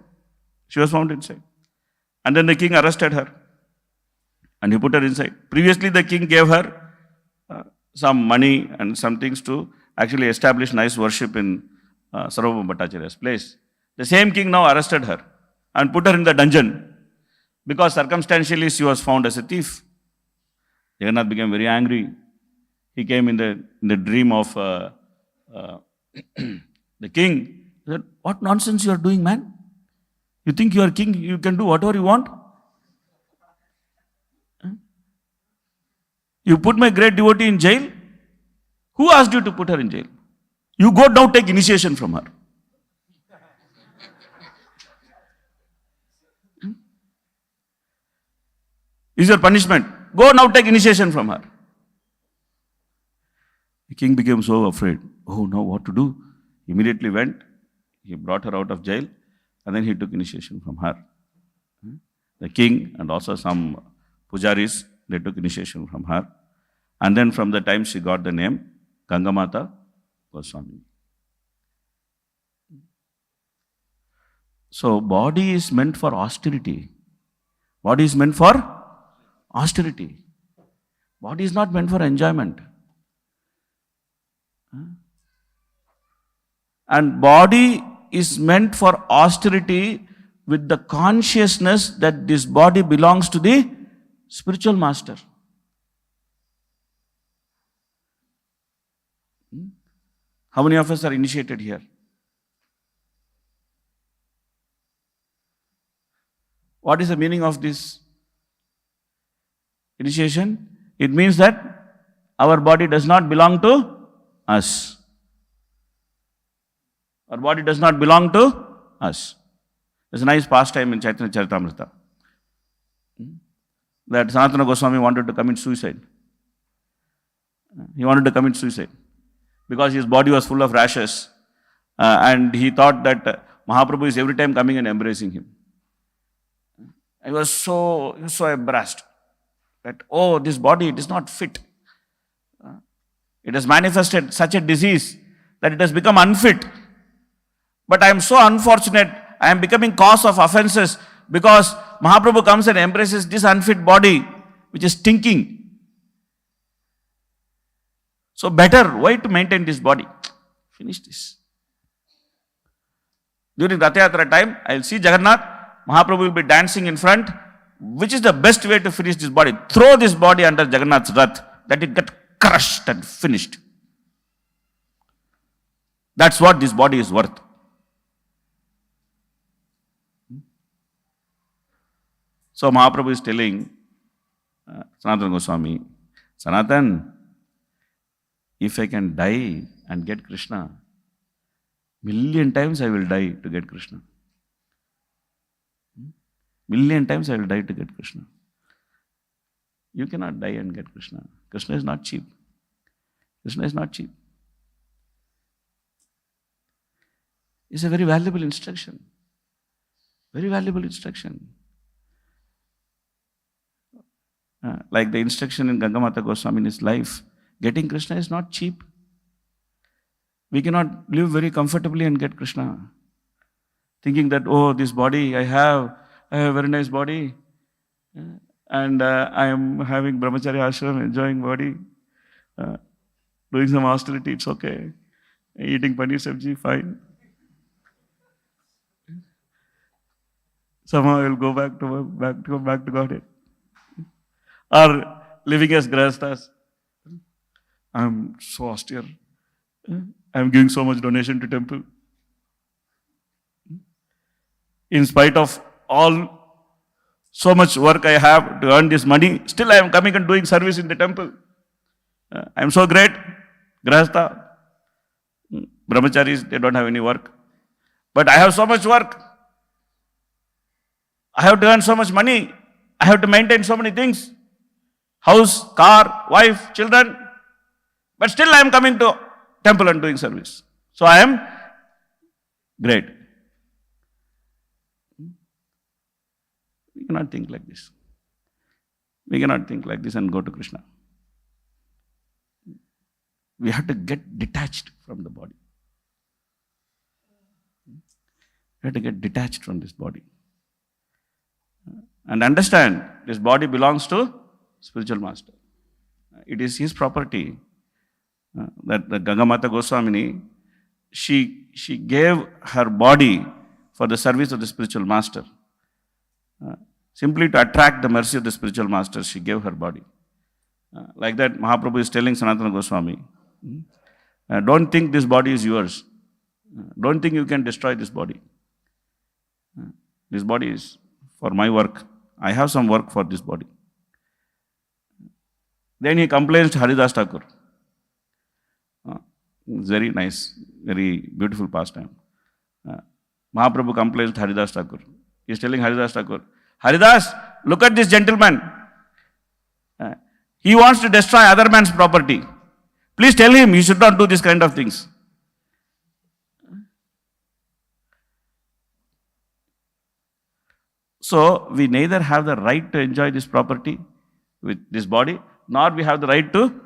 She was found inside. And then the king arrested her. And he put her inside. Previously the king gave her some money and some things to actually establish nice worship in Sarvabhauma Bhattacharya's place. The same king now arrested her and put her in the dungeon because circumstantially she was found as a thief. Jagannath became very angry. He came in the dream of the king He said, what nonsense you are doing, man? You think you are king, you can do whatever you want? You put my great devotee in jail? Who asked you to put her in jail? You go now take initiation from her. Is your punishment. Go now take initiation from her. The king became so afraid. Oh, now what to do? Immediately went. He brought her out of jail and then he took initiation from her. The king and also some pujaris, they took initiation from her. And then from the time she got the name Gangamata Goswami. So body is meant for austerity. Body is meant for austerity. Body is not meant for enjoyment. And body is meant for austerity with the consciousness that this body belongs to the spiritual master. How many of us are initiated here? What is the meaning of this initiation? It means that our body does not belong to us. Our body does not belong to us. There's a nice pastime in Chaitanya Charitamrita that Sanatana Goswami wanted to commit suicide. He wanted to commit suicide because his body was full of rashes and he thought that Mahaprabhu is every time coming and embracing him. He was so embarrassed that, oh, this body, it is not fit. It has manifested such a disease that it has become unfit. But I am so unfortunate, I am becoming cause of offenses because Mahaprabhu comes and embraces this unfit body which is stinking. So better, why to maintain this body? Finish this. During Rath Yatra time, I will see Jagannath, Mahaprabhu will be dancing in front. Which is the best way to finish this body? Throw this body under Jagannath's Rath, that it get crushed and finished. That's what this body is worth. So Mahaprabhu is telling Sanatana Goswami, Sanatan, if I can die and get Krishna, million times I will die to get Krishna. Million times I will die to get Krishna. You cannot die and get Krishna. Krishna is not cheap. Krishna is not cheap. It's a very valuable instruction. Very valuable instruction. Like the instruction in Gangamata Goswami's life, getting Krishna is not cheap. We cannot live very comfortably and get Krishna. Thinking that, oh, this body I have a very nice body, and I am having brahmacharya ashram, enjoying body, doing some austerity, it's okay. Eating paneer sabji, fine. Somehow I will go back to Godhead. Or living as grahasthas. I am so austere. I am giving so much donation to temple. In spite of so much work I have to earn this money, still I am coming and doing service in the temple. I am so great. Grahastha. Brahmacharis, they don't have any work. But I have so much work. I have to earn so much money. I have to maintain so many things. House, car, wife, children. But still I am coming to temple and doing service. So I am great. We cannot think like this. We cannot think like this and go to Krishna. We have to get detached from the body. We have to get detached from this body. And understand this body belongs to spiritual master. It is his property. That the Gangamata Goswamini, she gave her body for the service of the spiritual master. Simply to attract the mercy of the spiritual master, she gave her body. Like that, Mahaprabhu is telling Sanatana Goswami, don't think this body is yours. Don't think you can destroy this body. This body is for my work. I have some work for this body. Then he complains to Haridas Thakur. It's very nice, very beautiful pastime. Mahaprabhu complains to Haridas Thakur. He is telling Haridas Thakur, Haridas, look at this gentleman. He wants to destroy other man's property. Please tell him he should not do this kind of things. So, we neither have the right to enjoy this property with this body, nor we have the right to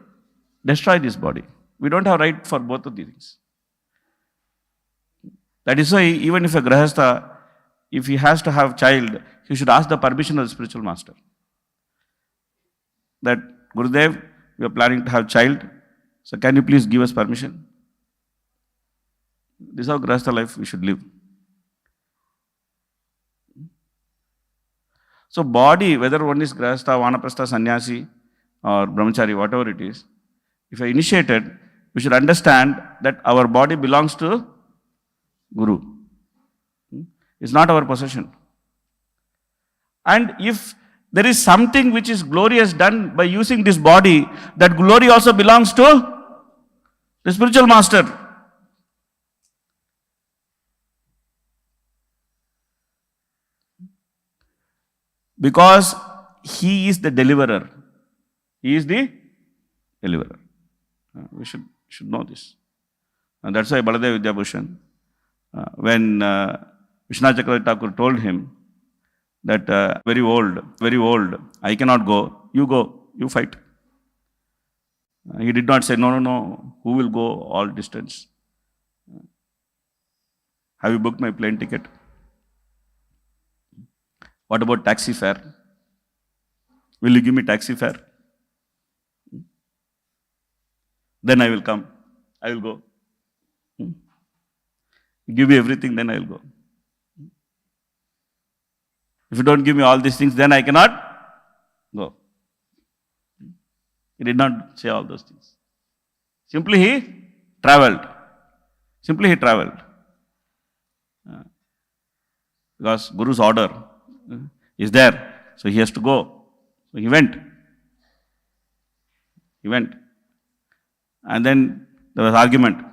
destroy this body. We don't have right for both of these things. That is why even if a grahastha, if he has to have child, he should ask the permission of the spiritual master. That, Gurudev, we are planning to have child, so can you please give us permission? This is how grahastha life we should live. So body, whether one is grahastha, vanaprastha, sannyasi or brahmachari, whatever it is, if you are initiated, we should understand that our body belongs to Guru. It's not our possession. And if there is something which is glorious done by using this body, that glory also belongs to the spiritual master. Because he is the deliverer. He is the deliverer. We should know this. And that's why Baladev Vidyabhushan, when Vishwanath Chakravarti Thakur told him that very old, I cannot go, you fight. He did not say, no, who will go all distance? Have you booked my plane ticket? What about taxi fare? Will you give me taxi fare? Then I will come. I will go. Give me everything, then I will go. If you don't give me all these things, then I cannot go. He did not say all those things. Simply he traveled. Because Guru's order is there. So he has to go. So he went. And then there was argument.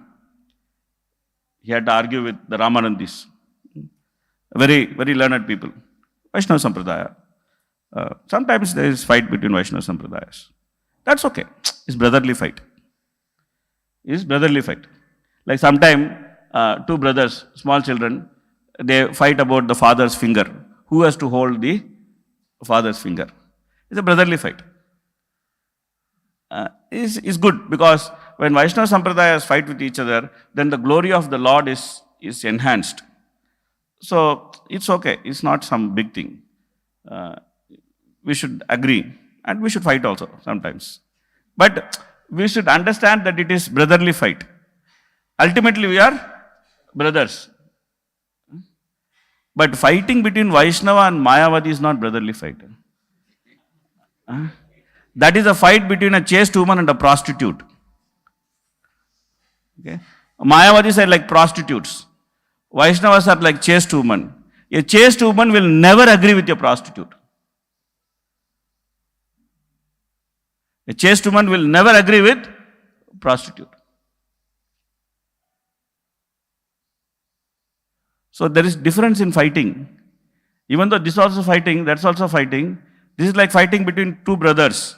He had to argue with the Ramanandis. Very, very learned people. Vaishnava Sampradaya. Sometimes there is fight between Vaishnava Sampradayas. That's okay. It's brotherly fight. Like sometime, two brothers, small children, they fight about the father's finger. Who has to hold the father's finger? It's a brotherly fight. Is good because when Vaishnava Sampradayas fight with each other, then the glory of the Lord is enhanced. So it's okay. It's not some big thing. We should agree and we should fight also sometimes. But we should understand that it is brotherly fight. Ultimately we are brothers. But fighting between Vaishnava and Mayavadi is not brotherly fight. That is a fight between a chaste woman and a prostitute. Okay? Mayavadis are like prostitutes. Vaishnavas are like chaste women. A chaste woman will never agree with a prostitute. A chaste woman will never agree with prostitute. So there is difference in fighting. Even though this is also fighting, that's also fighting. This is like fighting between two brothers.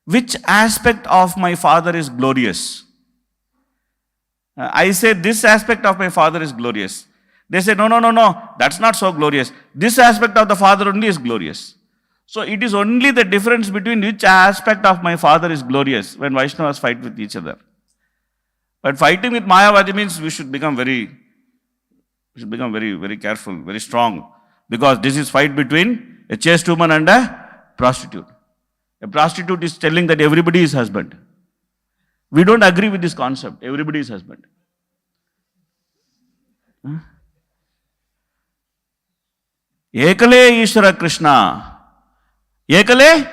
Which aspect of my father is glorious? I say this aspect of my father is glorious. They say, no, that's not so glorious. This aspect of the father only is glorious. So it is only the difference between which aspect of my father is glorious when Vaishnavas fight with each other. But fighting with Mayavadi means we should become very, very careful, very strong. Because this is fight between a chaste woman and a prostitute. A prostitute is telling that everybody is husband. We don't agree with this concept. Everybody is husband. Ekale Ishvara Krishna. Ekale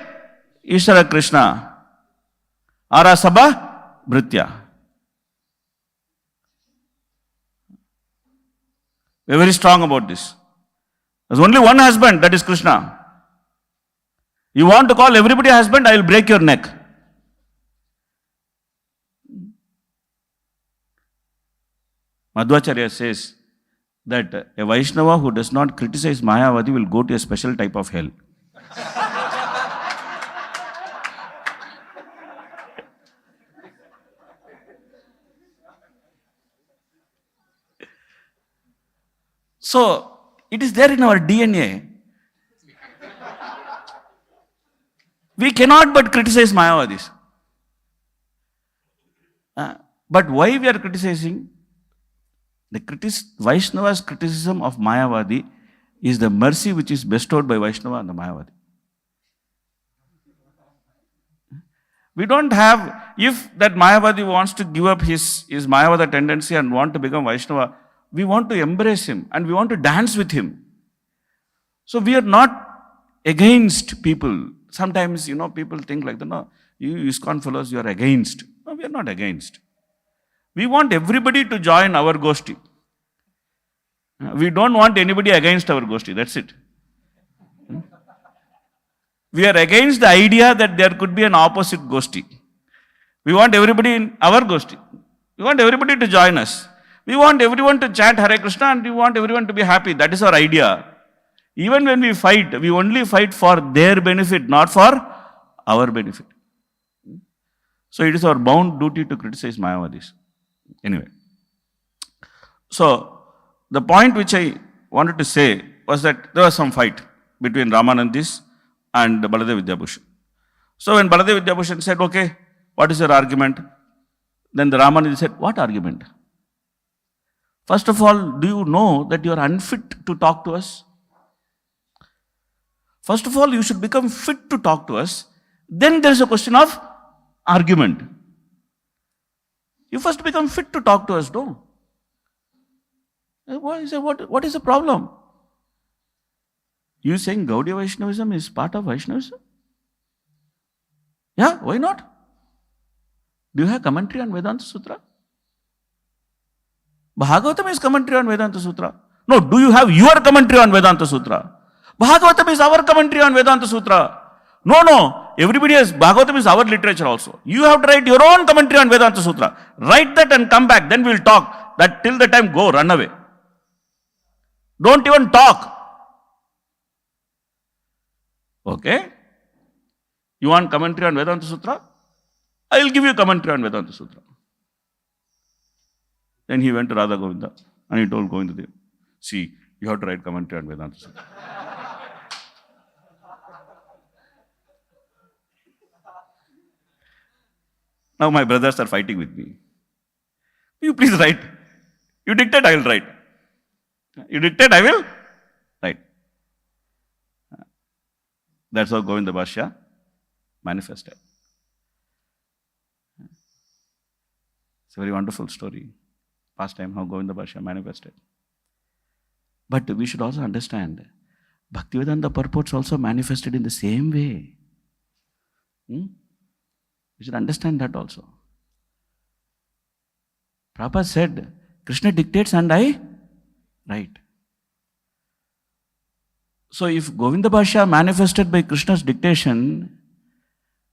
Ishvara Krishna. Ara Sabha Bhritya. We are very strong about this. There's only one husband, that is Krishna. You want to call everybody husband, I will break your neck. Madhvacharya says that a Vaishnava who does not criticize Mayavadi will go to a special type of hell. So, it is there in our DNA. We cannot but criticize Mayavadis. But why we are criticizing? Vaishnava's criticism of Mayavadi is the mercy which is bestowed by Vaishnava on the Mayavadi. We don't have, if that Mayavadi wants to give up his Mayavada tendency and want to become Vaishnava, we want to embrace him and we want to dance with him. So we are not against people. Sometimes, people think like, no, you ISKCON fellows, you are against. No, we are not against. We want everybody to join our Goshti. We don't want anybody against our Goshti, that's it. We are against the idea that there could be an opposite Goshti. We want everybody in our Goshti. We want everybody to join us. We want everyone to chant Hare Krishna and we want everyone to be happy. That is our idea. Even when we fight, we only fight for their benefit, not for our benefit. So it is our bound duty to criticize Mayavadis. Anyway. So the point which I wanted to say was that there was some fight between Ramanandis and Baladev Vidyabhushan. So when Baladev Vidyabhushan said, okay, what is your argument? Then the Ramanandi said, what argument? First of all, do you know that you are unfit to talk to us? First of all, you should become fit to talk to us. Then there is a question of argument. You first become fit to talk to us, no? What is the problem? You saying Gaudiya Vaishnavism is part of Vaishnavism? Yeah, why not? Do you have commentary on Vedanta Sutra? Bhagavatam is commentary on Vedanta Sutra. No, do you have your commentary on Vedanta Sutra? Bhagavatam is our commentary on Vedanta Sutra. No, everybody has, Bhagavatam is our literature also. You have to write your own commentary on Vedanta Sutra. Write that and come back, then we will talk. That till the time, go, run away. Don't even talk. Okay? You want commentary on Vedanta Sutra? I will give you commentary on Vedanta Sutra. Then he went to Radha Govinda and he told Govinda Dev, see, you have to write commentary on Vedanta Sutra. Now my brothers are fighting with me. You please write. You dictate, I will write. You dictate, I will write. That's how Govinda Bhashya manifested. It's a very wonderful story. Past time how Govinda Bhashya manifested. But we should also understand, Bhaktivedanta purports also manifested in the same way. We should understand that also. Prabhupada said, Krishna dictates and I write. So if Govinda Bhashya manifested by Krishna's dictation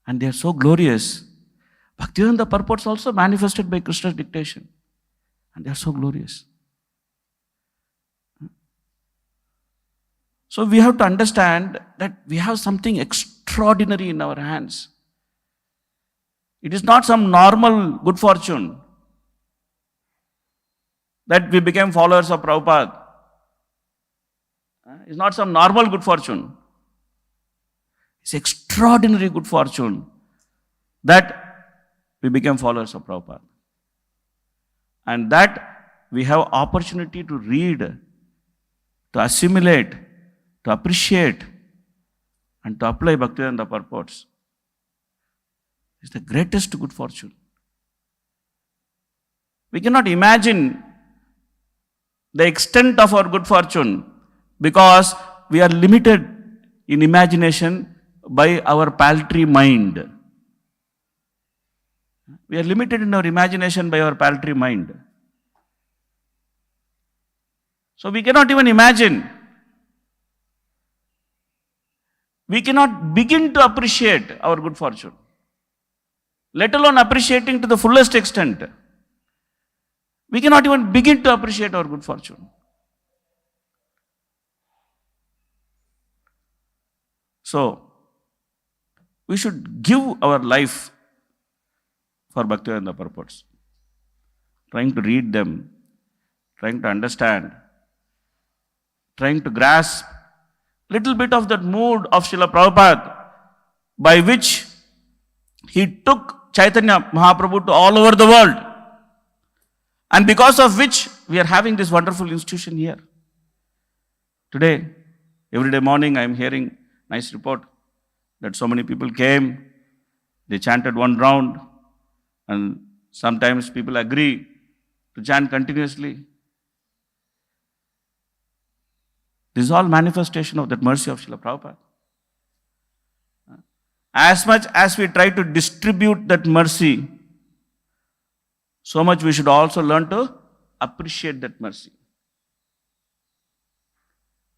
and they are so glorious, Bhaktivedanta purports also manifested by Krishna's dictation and they are so glorious. So we have to understand that we have something extraordinary in our hands. It is not some normal good fortune that we became followers of Prabhupada. It's not some normal good fortune. It's extraordinary good fortune that we became followers of Prabhupada. And that we have opportunity to read, to assimilate, to appreciate, and to apply Bhaktivedanta purports. It's the greatest good fortune. We cannot imagine the extent of our good fortune because we are limited in imagination by our paltry mind. We are limited in our imagination by our paltry mind. So we cannot even imagine. We cannot begin to appreciate our good fortune, let alone appreciating to the fullest extent. We cannot even begin to appreciate our good fortune. So, we should give our life for Bhaktivedanta purpose, trying to read them, trying to understand, trying to grasp little bit of that mood of Srila Prabhupada, by which he took Chaitanya Mahaprabhu to all over the world, and because of which we are having this wonderful institution here. Today, every day morning I am hearing nice report that so many people came, they chanted one round, and sometimes people agree to chant continuously. This is all manifestation of that mercy of Srila Prabhupada. As much as we try to distribute that mercy, so much we should also learn to appreciate that mercy.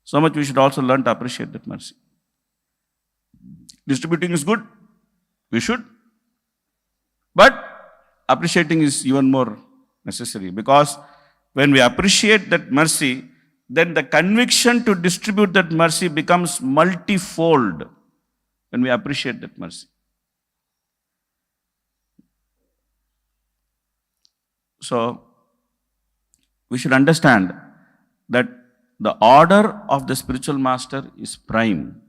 So much we should also learn to appreciate that mercy. Distributing is good, we should. But appreciating is even more necessary, because when we appreciate that mercy, then the conviction to distribute that mercy becomes multifold when we appreciate that mercy. So, we should understand that the order of the spiritual master is prime.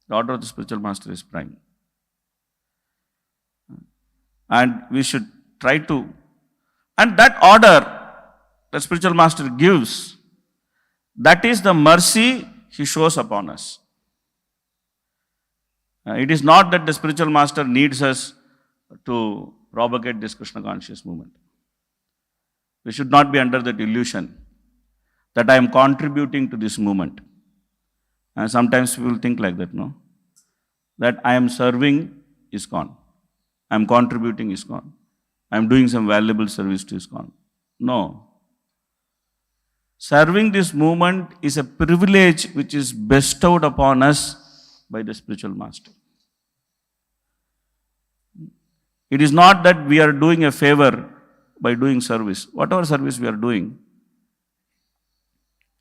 The order of the spiritual master is prime. And we should try to, and that order the spiritual master gives, that is the mercy he shows upon us. It is not that the spiritual master needs us to propagate this Krishna conscious movement. We should not be under that illusion that I am contributing to this movement. And sometimes people think like that, no? That I am serving ISKCON. I am contributing ISKCON. I am doing some valuable service to ISKCON. No. Serving this movement is a privilege which is bestowed upon us by the spiritual master. It is not that we are doing a favor by doing service. Whatever service we are doing,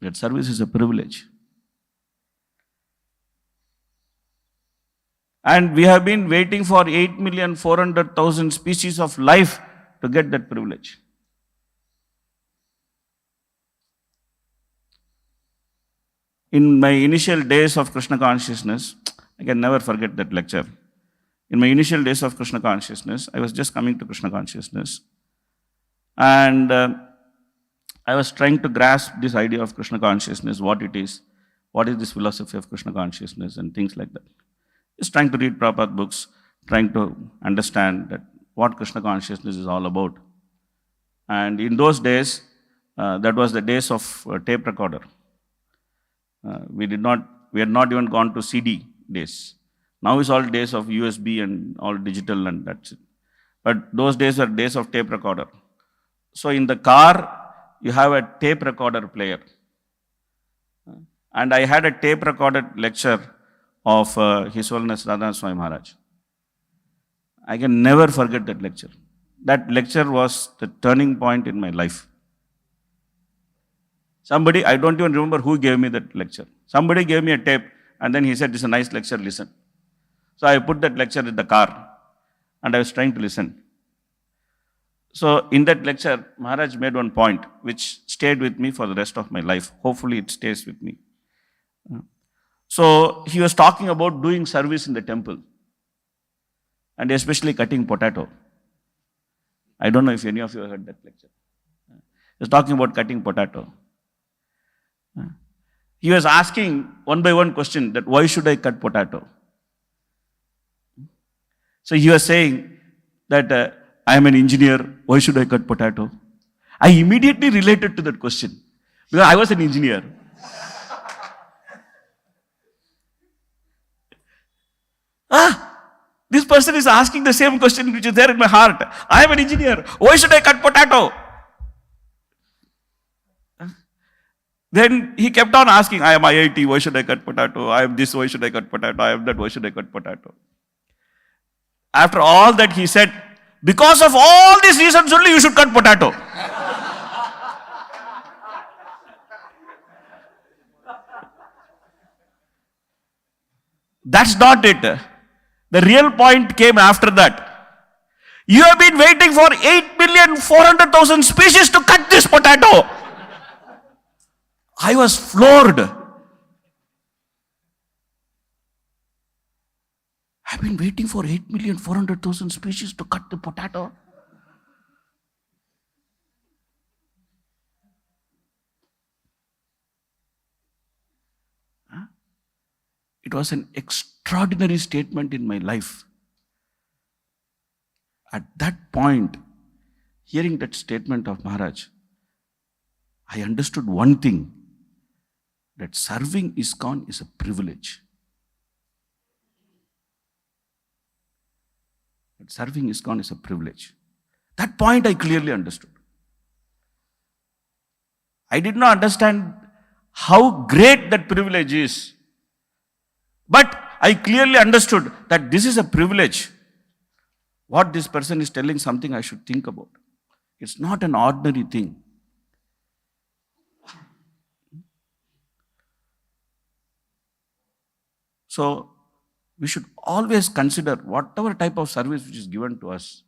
that service is a privilege. And we have been waiting for 8,400,000 species of life to get that privilege. In my initial days of Krishna consciousness, I can never forget that lecture. In my initial days of Krishna consciousness, I was just coming to Krishna consciousness, and I was trying to grasp this idea of Krishna consciousness, what is this philosophy of Krishna consciousness, and things like that. Just trying to read Prabhupada books, trying to understand that what Krishna consciousness is all about. And in those days, that was the days of tape recorder. We had not even gone to CD days. Now it's all days of USB and all digital, and that's it. But those days were days of tape recorder. So in the car, you have a tape recorder player. And I had a tape recorded lecture of His Holiness Radha Swami Maharaj. I can never forget that lecture. That lecture was the turning point in my life. Somebody, I don't even remember who gave me that lecture. Somebody gave me a tape, and then he said, "This is a nice lecture, listen." So I put that lecture in the car, and I was trying to listen. So in that lecture, Maharaj made one point which stayed with me for the rest of my life. Hopefully it stays with me. So he was talking about doing service in the temple, and especially cutting potato. I don't know if any of you have heard that lecture. He was talking about cutting potato. He was asking one by one question that why should I cut potato? So he was saying that I am an engineer, why should I cut potato? I immediately related to that question because I was an engineer. This person is asking the same question which is there in my heart. I am an engineer, why should I cut potato? Then he kept on asking, I am IIT, why should I cut potato? I am this, why should I cut potato? I am that, why should I cut potato? After all that he said, because of all these reasons only you should cut potato. That's not it. The real point came after that. You have been waiting for 8,400,000 species to cut this potato. I was floored. I've been waiting for 8,400,000 species to cut the potato. It was an extraordinary statement in my life. At that point, hearing that statement of Maharaj, I understood one thing, that serving ISKCON is a privilege. That serving ISKCON is a privilege. That point I clearly understood. I did not understand how great that privilege is. But I clearly understood that this is a privilege. What this person is telling, something I should think about. It's not an ordinary thing. So, we should always consider whatever type of service which is given to us,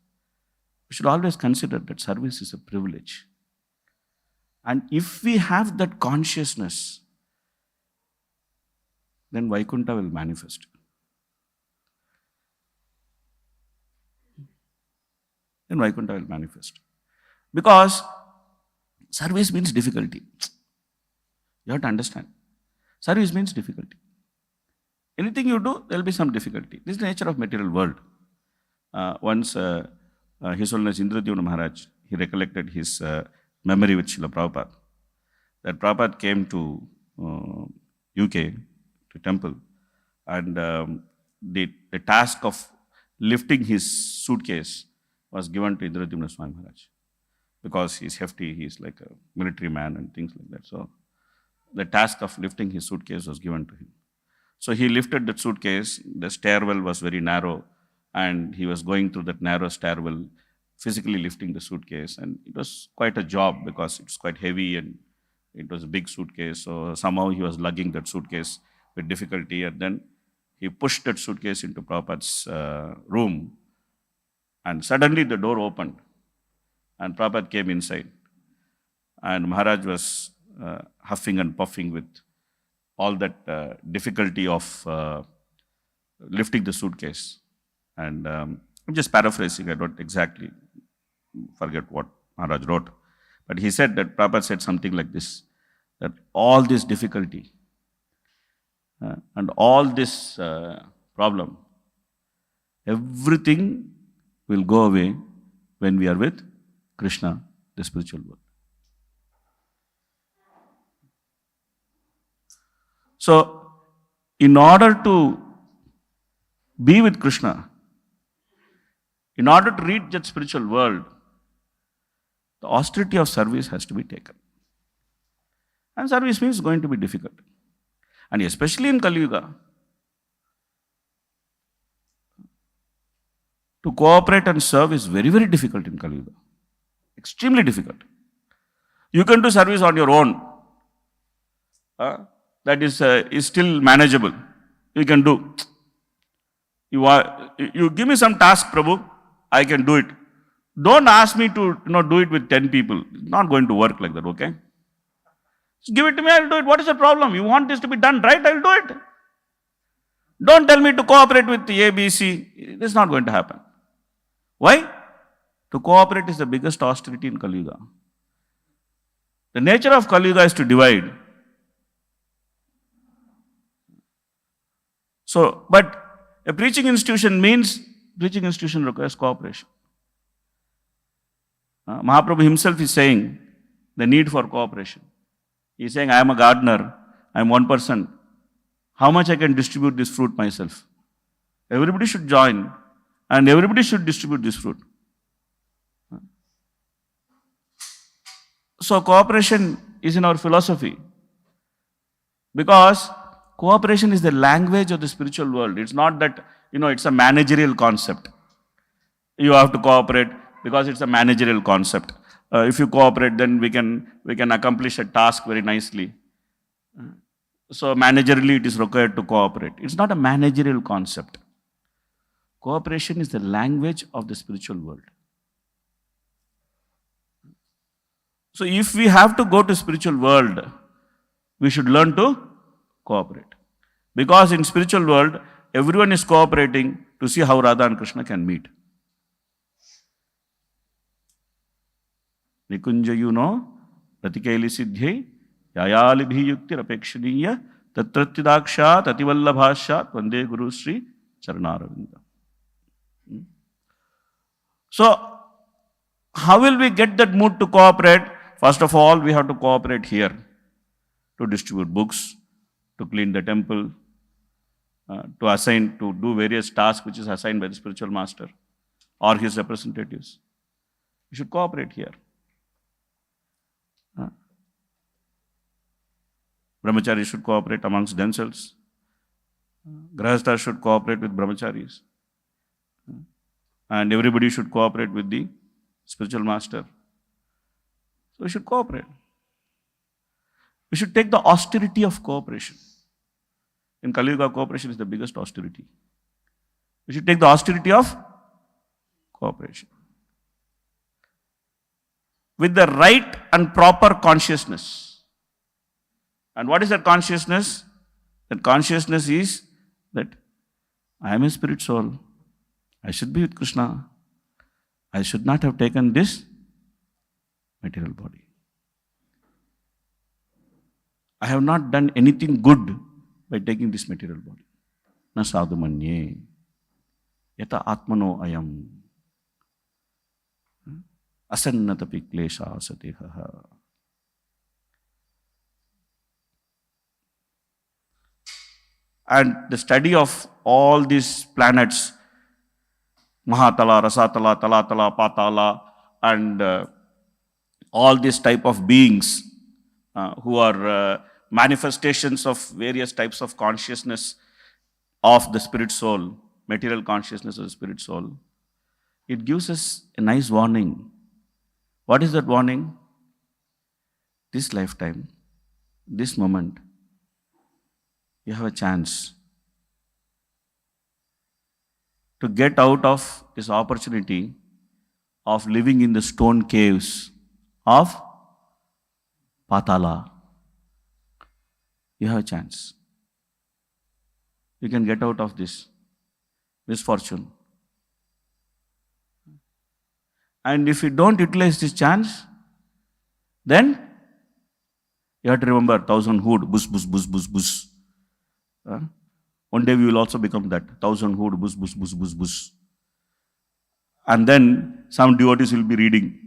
we should always consider that service is a privilege. And if we have that consciousness, then Vaikuntha will manifest. Then Vaikuntha will manifest. Because service means difficulty. You have to understand. Service means difficulty. Anything you do, there will be some difficulty. This is the nature of material world. Once His Holiness Indradyumna Maharaj, he recollected his memory with Srila Prabhupada. That Prabhupada came to UK, to temple, and the task of lifting his suitcase was given to Indradyumna Swami Maharaj. Because he's hefty, he's like a military man and things like that. So the task of lifting his suitcase was given to him. So he lifted that suitcase, the stairwell was very narrow, and he was going through that narrow stairwell, physically lifting the suitcase. And it was quite a job because it's quite heavy and it was a big suitcase. So somehow he was lugging that suitcase with difficulty, and then he pushed that suitcase into Prabhupada's room, and suddenly the door opened and Prabhupada came inside. And Maharaj was huffing and puffing with all that difficulty of lifting the suitcase. And I'm just paraphrasing, I don't exactly forget what Maharaj wrote. But he said that Prabhupada said something like this, that all this difficulty and all this problem, everything will go away when we are with Krishna, the spiritual world. So, in order to be with Krishna, in order to reach that spiritual world, the austerity of service has to be taken. And service means going to be difficult. And especially in Kali Yuga, to cooperate and serve is very, very difficult in Kali Yuga. Extremely difficult. You can do service on your own. That is still manageable. You can do. You give me some task, Prabhu, I can do it. Don't ask me to do it with 10 people. It's not going to work like that, okay? Just give it to me, I'll do it. What is the problem? You want this to be done right, I'll do it. Don't tell me to cooperate with the ABC. This is not going to happen. Why? To cooperate is the biggest austerity in Kali Yuga. The nature of Kali Yuga is to divide. So, but a preaching institution means, preaching institution requires cooperation. Mahaprabhu himself is saying the need for cooperation. He is saying, I am a gardener, I am one person. How much I can distribute this fruit myself? Everybody should join and everybody should distribute this fruit. So cooperation is in our philosophy. Because cooperation is the language of the spiritual world. It's not that, it's a managerial concept. You have to cooperate because it's a managerial concept. If you cooperate, then we can accomplish a task very nicely. So managerially, it is required to cooperate. It's not a managerial concept. Cooperation is the language of the spiritual world. So if we have to go to spiritual world, we should learn to cooperate. Because in spiritual world, everyone is cooperating to see how Radha and Krishna can meet. Nikunjayuno Ratikaili Siddhi Yayalibhi Yukti Rapekshaniya Tatratyadakshat Ativallabhashat Vande Guru Sri Charanaravindam. So, how will we get that mood to cooperate? First of all, we have to cooperate here to distribute books, to clean the temple, to do various tasks which is assigned by the spiritual master or his representatives. We should cooperate here. Brahmacharis should cooperate amongst themselves. Grahasthas should cooperate with brahmacharis. And everybody should cooperate with the spiritual master. So we should cooperate. We should take the austerity of cooperation. In Kali Yuga, cooperation is the biggest austerity. We should take the austerity of cooperation. With the right and proper consciousness. And what is that consciousness? That consciousness is that I am a spirit soul. I should be with Krishna. I should not have taken this material body. I have not done anything good by taking this material body. Na sadhu manye. Yata atmano ayam. Asannatapi klesha asateha. And the study of all these planets, Mahatala, Rasatala, Talatala, Patala, and all these type of beings who are manifestations of various types of consciousness of the spirit soul, material consciousness of the spirit soul, it gives us a nice warning. What is that warning? This lifetime, this moment, you have a chance to get out of this opportunity of living in the stone caves of Patala. You have a chance. You can get out of this misfortune. And if you don't utilize this chance, then you have to remember 1,000 hood, bus, bus, bus, bus, bus. One day we will also become that, 1,000 hood, bus, bus, bus, bus, bus. And then some devotees will be reading.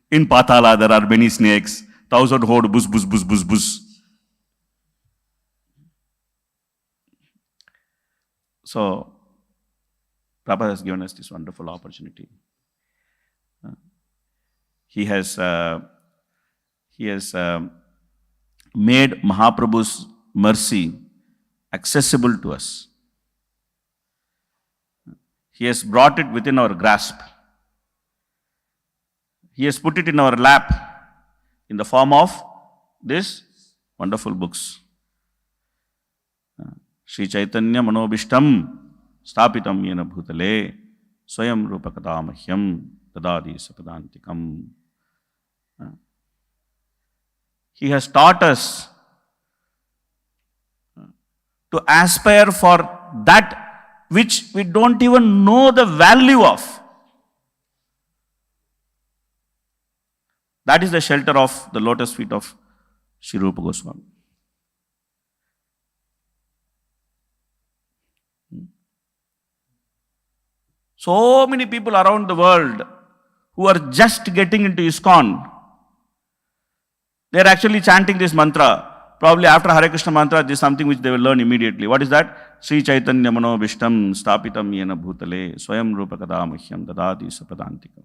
In Patala there are many snakes, 1,000 hood, bus, bus, bus, bus, bus. So, Prabhupada has given us this wonderful opportunity. He has made Mahaprabhu's mercy accessible to us. He has brought it within our grasp. He has put it in our lap in the form of these wonderful books. Sri Chaitanya Manobishtam Stapitam Yena Bhutale Swayam Rupakadamahyam Tadadi Sapadantikam. He has taught us to aspire for that which we don't even know the value of. That is the shelter of the lotus feet of Sri Rupa Goswami. So many people around the world who are just getting into ISKCON, they are actually chanting this mantra. Probably after Hare Krishna mantra, this is something which they will learn immediately. What is that? Sri Chaitanya Manobishtam Stapitam Yena Bhutale Swayam Rupakadamahyam Dadadi Sapadantikam.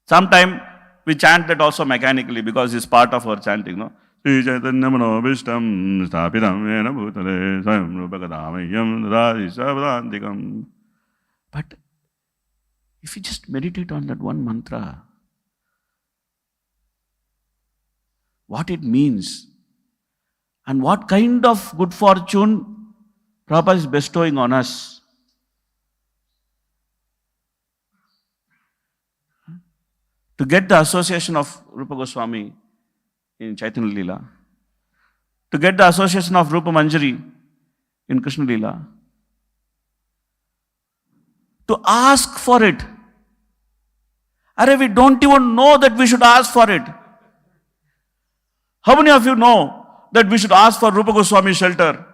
Sometime we chant that also mechanically because it's part of our chanting, no? Sri Chaitanya Manobishtam Sthapitam Yena Bhutale Swayam Rupakadamayam Dadadi Sabdantikam. But if you just meditate on that one mantra, what it means, and what kind of good fortune Prabhupada is bestowing on us. To get the association of Rupa Goswami in Chaitanya Leela, to get the association of Rupa Manjari in Krishna Leela, to ask for it. Arey, we don't even know that we should ask for it. How many of you know that we should ask for Rupa Goswami shelter?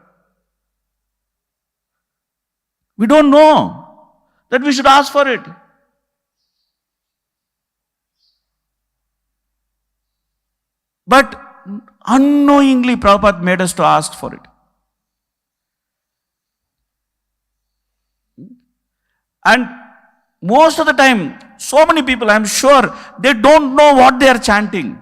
We don't know that we should ask for it. But unknowingly, Prabhupada made us to ask for it. And most of the time, so many people, I am sure, they don't know what they are chanting.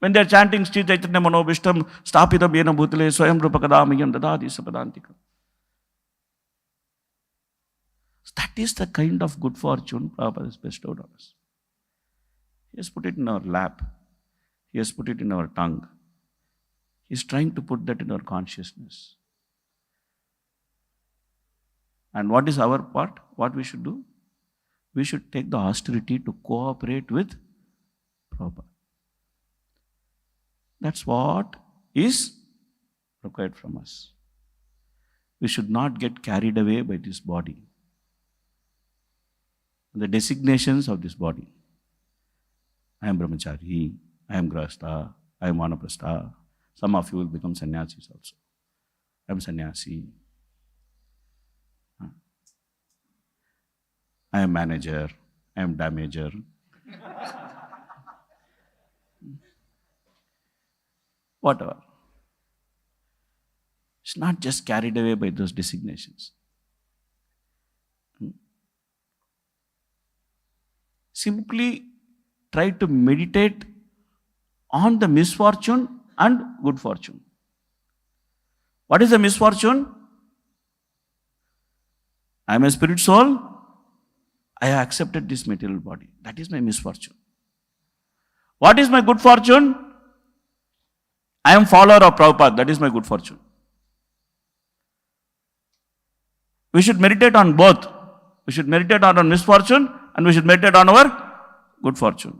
When they are chanting Sri Chaitanya Manobishtam Sthapitam Yena Bhutale Swayam Rupakadamayam Dadadi Sapadantikam. That is the kind of good fortune Prabhupada has bestowed on us. He has put it in our lap. He has put it in our tongue. He is trying to put that in our consciousness. And what is our part? What we should do? We should take the austerity to cooperate with Prabhupada. That's what is required from us. We should not get carried away by this body. The designations of this body. I am brahmachari, I am grahastha, I am vanaprastha. Some of you will become sannyasis also. I am sannyasi. I am manager, I am damager. Whatever. It's not just carried away by those designations. Simply try to meditate on the misfortune and good fortune. What is the misfortune? I am a spirit soul. I have accepted this material body. That is my misfortune. What is my good fortune? I am follower of Prabhupada. That is my good fortune. We should meditate on both. We should meditate on our misfortune and we should meditate on our good fortune.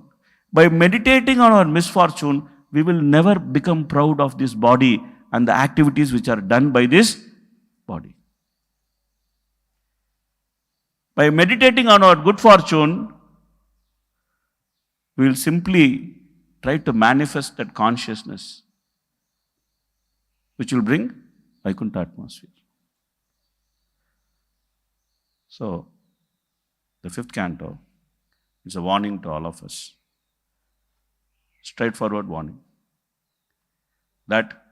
By meditating on our misfortune, we will never become proud of this body and the activities which are done by this body. By meditating on our good fortune, we will simply try to manifest that consciousness which will bring Vaikuntha atmosphere. So, the fifth canto is a warning to all of us. Straightforward warning. That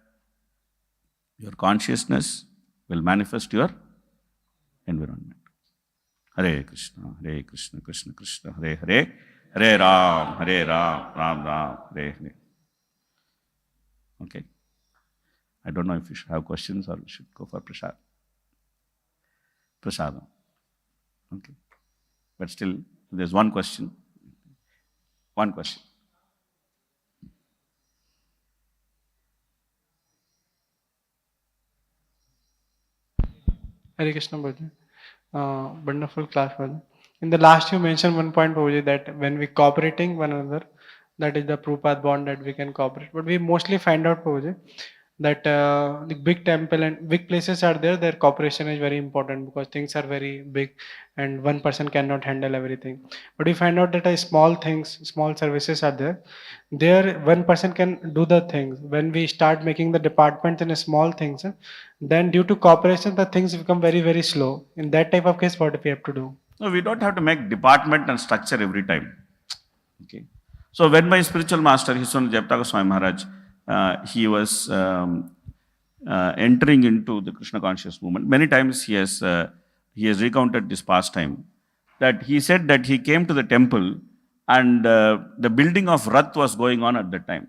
your consciousness will manifest your environment. Hare Krishna, Krishna Krishna, Hare Hare, Hare Ram, Ram Ram, Hare Hare. Okay. I don't know if you should have questions or we should go for prasad. Prasadam. Okay. But still, there's one question. One question. Hare Krishna, Prabhuji. Wonderful class, Prabhuji. In the last you mentioned one point, Prabhuji, that when we cooperating one another, that is the Prabhupada bond that we can cooperate. But we mostly find out, Prabhuji, that the big temple and big places are there, their cooperation is very important because things are very big and one person cannot handle everything. But we find out that small things, small services are there. There one person can do the things. When we start making the department in small things, then due to cooperation, the things become very, very slow. In that type of case, what do we have to do? No, we don't have to make department and structure every time. Okay. So when my spiritual master, His Holiness Jayapataka Swami Maharaj, he was entering into the Krishna conscious movement. Many times he has recounted this pastime, that he said that he came to the temple and the building of Rath was going on at that time.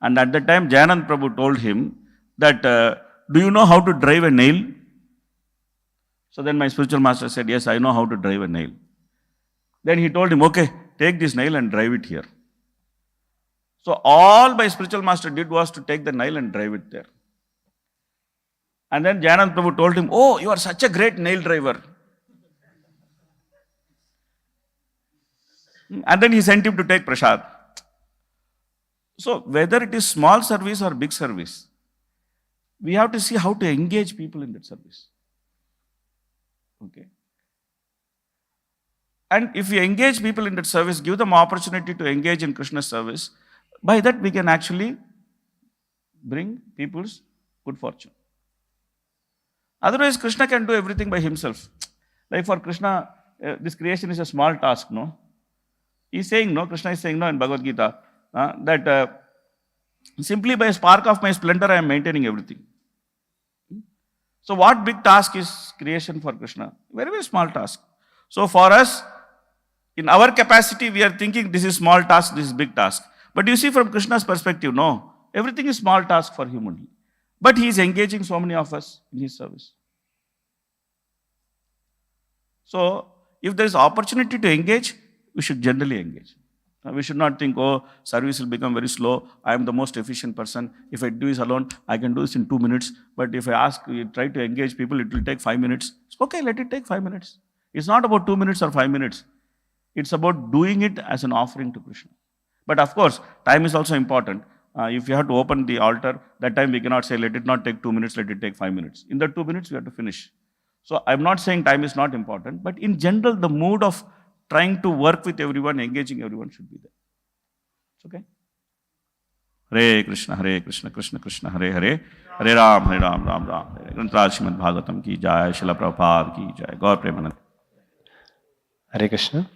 And at that time, Jayanand Prabhu told him that, do you know how to drive a nail? So then my spiritual master said, yes, I know how to drive a nail. Then he told him, okay, take this nail and drive it here. So all my spiritual master did was to take the nail and drive it there. And then Jayanand Prabhu told him, oh, you are such a great nail driver. And then he sent him to take prasad. So whether it is small service or big service, we have to see how to engage people in that service. Okay. And if we engage people in that service, give them opportunity to engage in Krishna's service, by that we can actually bring people's good fortune. Otherwise, Krishna can do everything by himself. Like for Krishna, this creation is a small task, no? He's saying, no, Krishna is saying, no, in Bhagavad Gita, that simply by a spark of my splendor, I am maintaining everything. So what big task is creation for Krishna? Very, very small task. So for us, in our capacity, we are thinking this is small task, this is big task. But you see from Krishna's perspective, no, everything is small task for him only. But he is engaging so many of us in his service. So if there is opportunity to engage, we should generally engage. We should not think, oh, service will become very slow. I am the most efficient person. If I do this alone, I can do this in 2 minutes. But if I try to engage people, it will take 5 minutes. Okay, let it take 5 minutes. It's not about 2 minutes or 5 minutes. It's about doing it as an offering to Krishna. But of course, time is also important. If you have to open the altar, that time we cannot say, let it not take 2 minutes, let it take 5 minutes. In that 2 minutes, we have to finish. So I'm not saying time is not important, but in general, the mood of trying to work with everyone, engaging everyone should be there. It's okay? Hare Krishna, Krishna Krishna, Hare Hare, Hare Ram, Ram Ram. Grantaraj Srimad Bhagavatam ki jai, Srila Prabhupada ki jai, Gaur Premanand. Hare Krishna.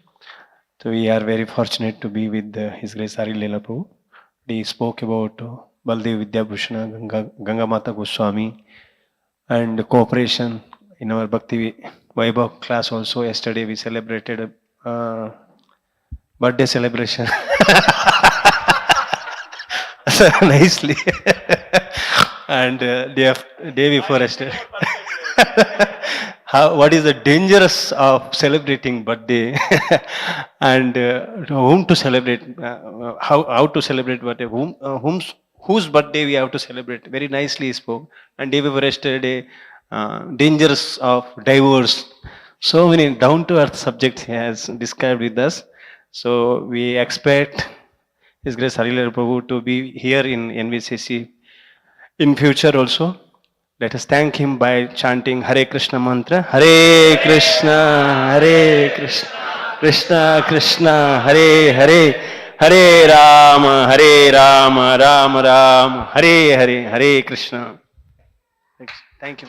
So we are very fortunate to be with His Grace Hari Leela Prabhu. He spoke about Baldev Vidyabhushana, Ganga Mata Goswami, and cooperation in our Bhakti Vaibhav class also. Yesterday we celebrated birthday celebration. Nicely. And day before yesterday. What is the dangerous of celebrating birthday and whom to celebrate, how to celebrate birthday, whose birthday we have to celebrate. Very nicely he spoke. And day before yesterday, dangers of divorce. So many down-to-earth subjects he has described with us. So we expect His Grace Hari Leela Prabhu to be here in NVCC in future also. Let us thank him by chanting Hare Krishna mantra. Hare Krishna, Krishna Krishna, Hare Hare, Hare Rama, Rama Rama, Hare Hare, Hare Krishna. Thank you.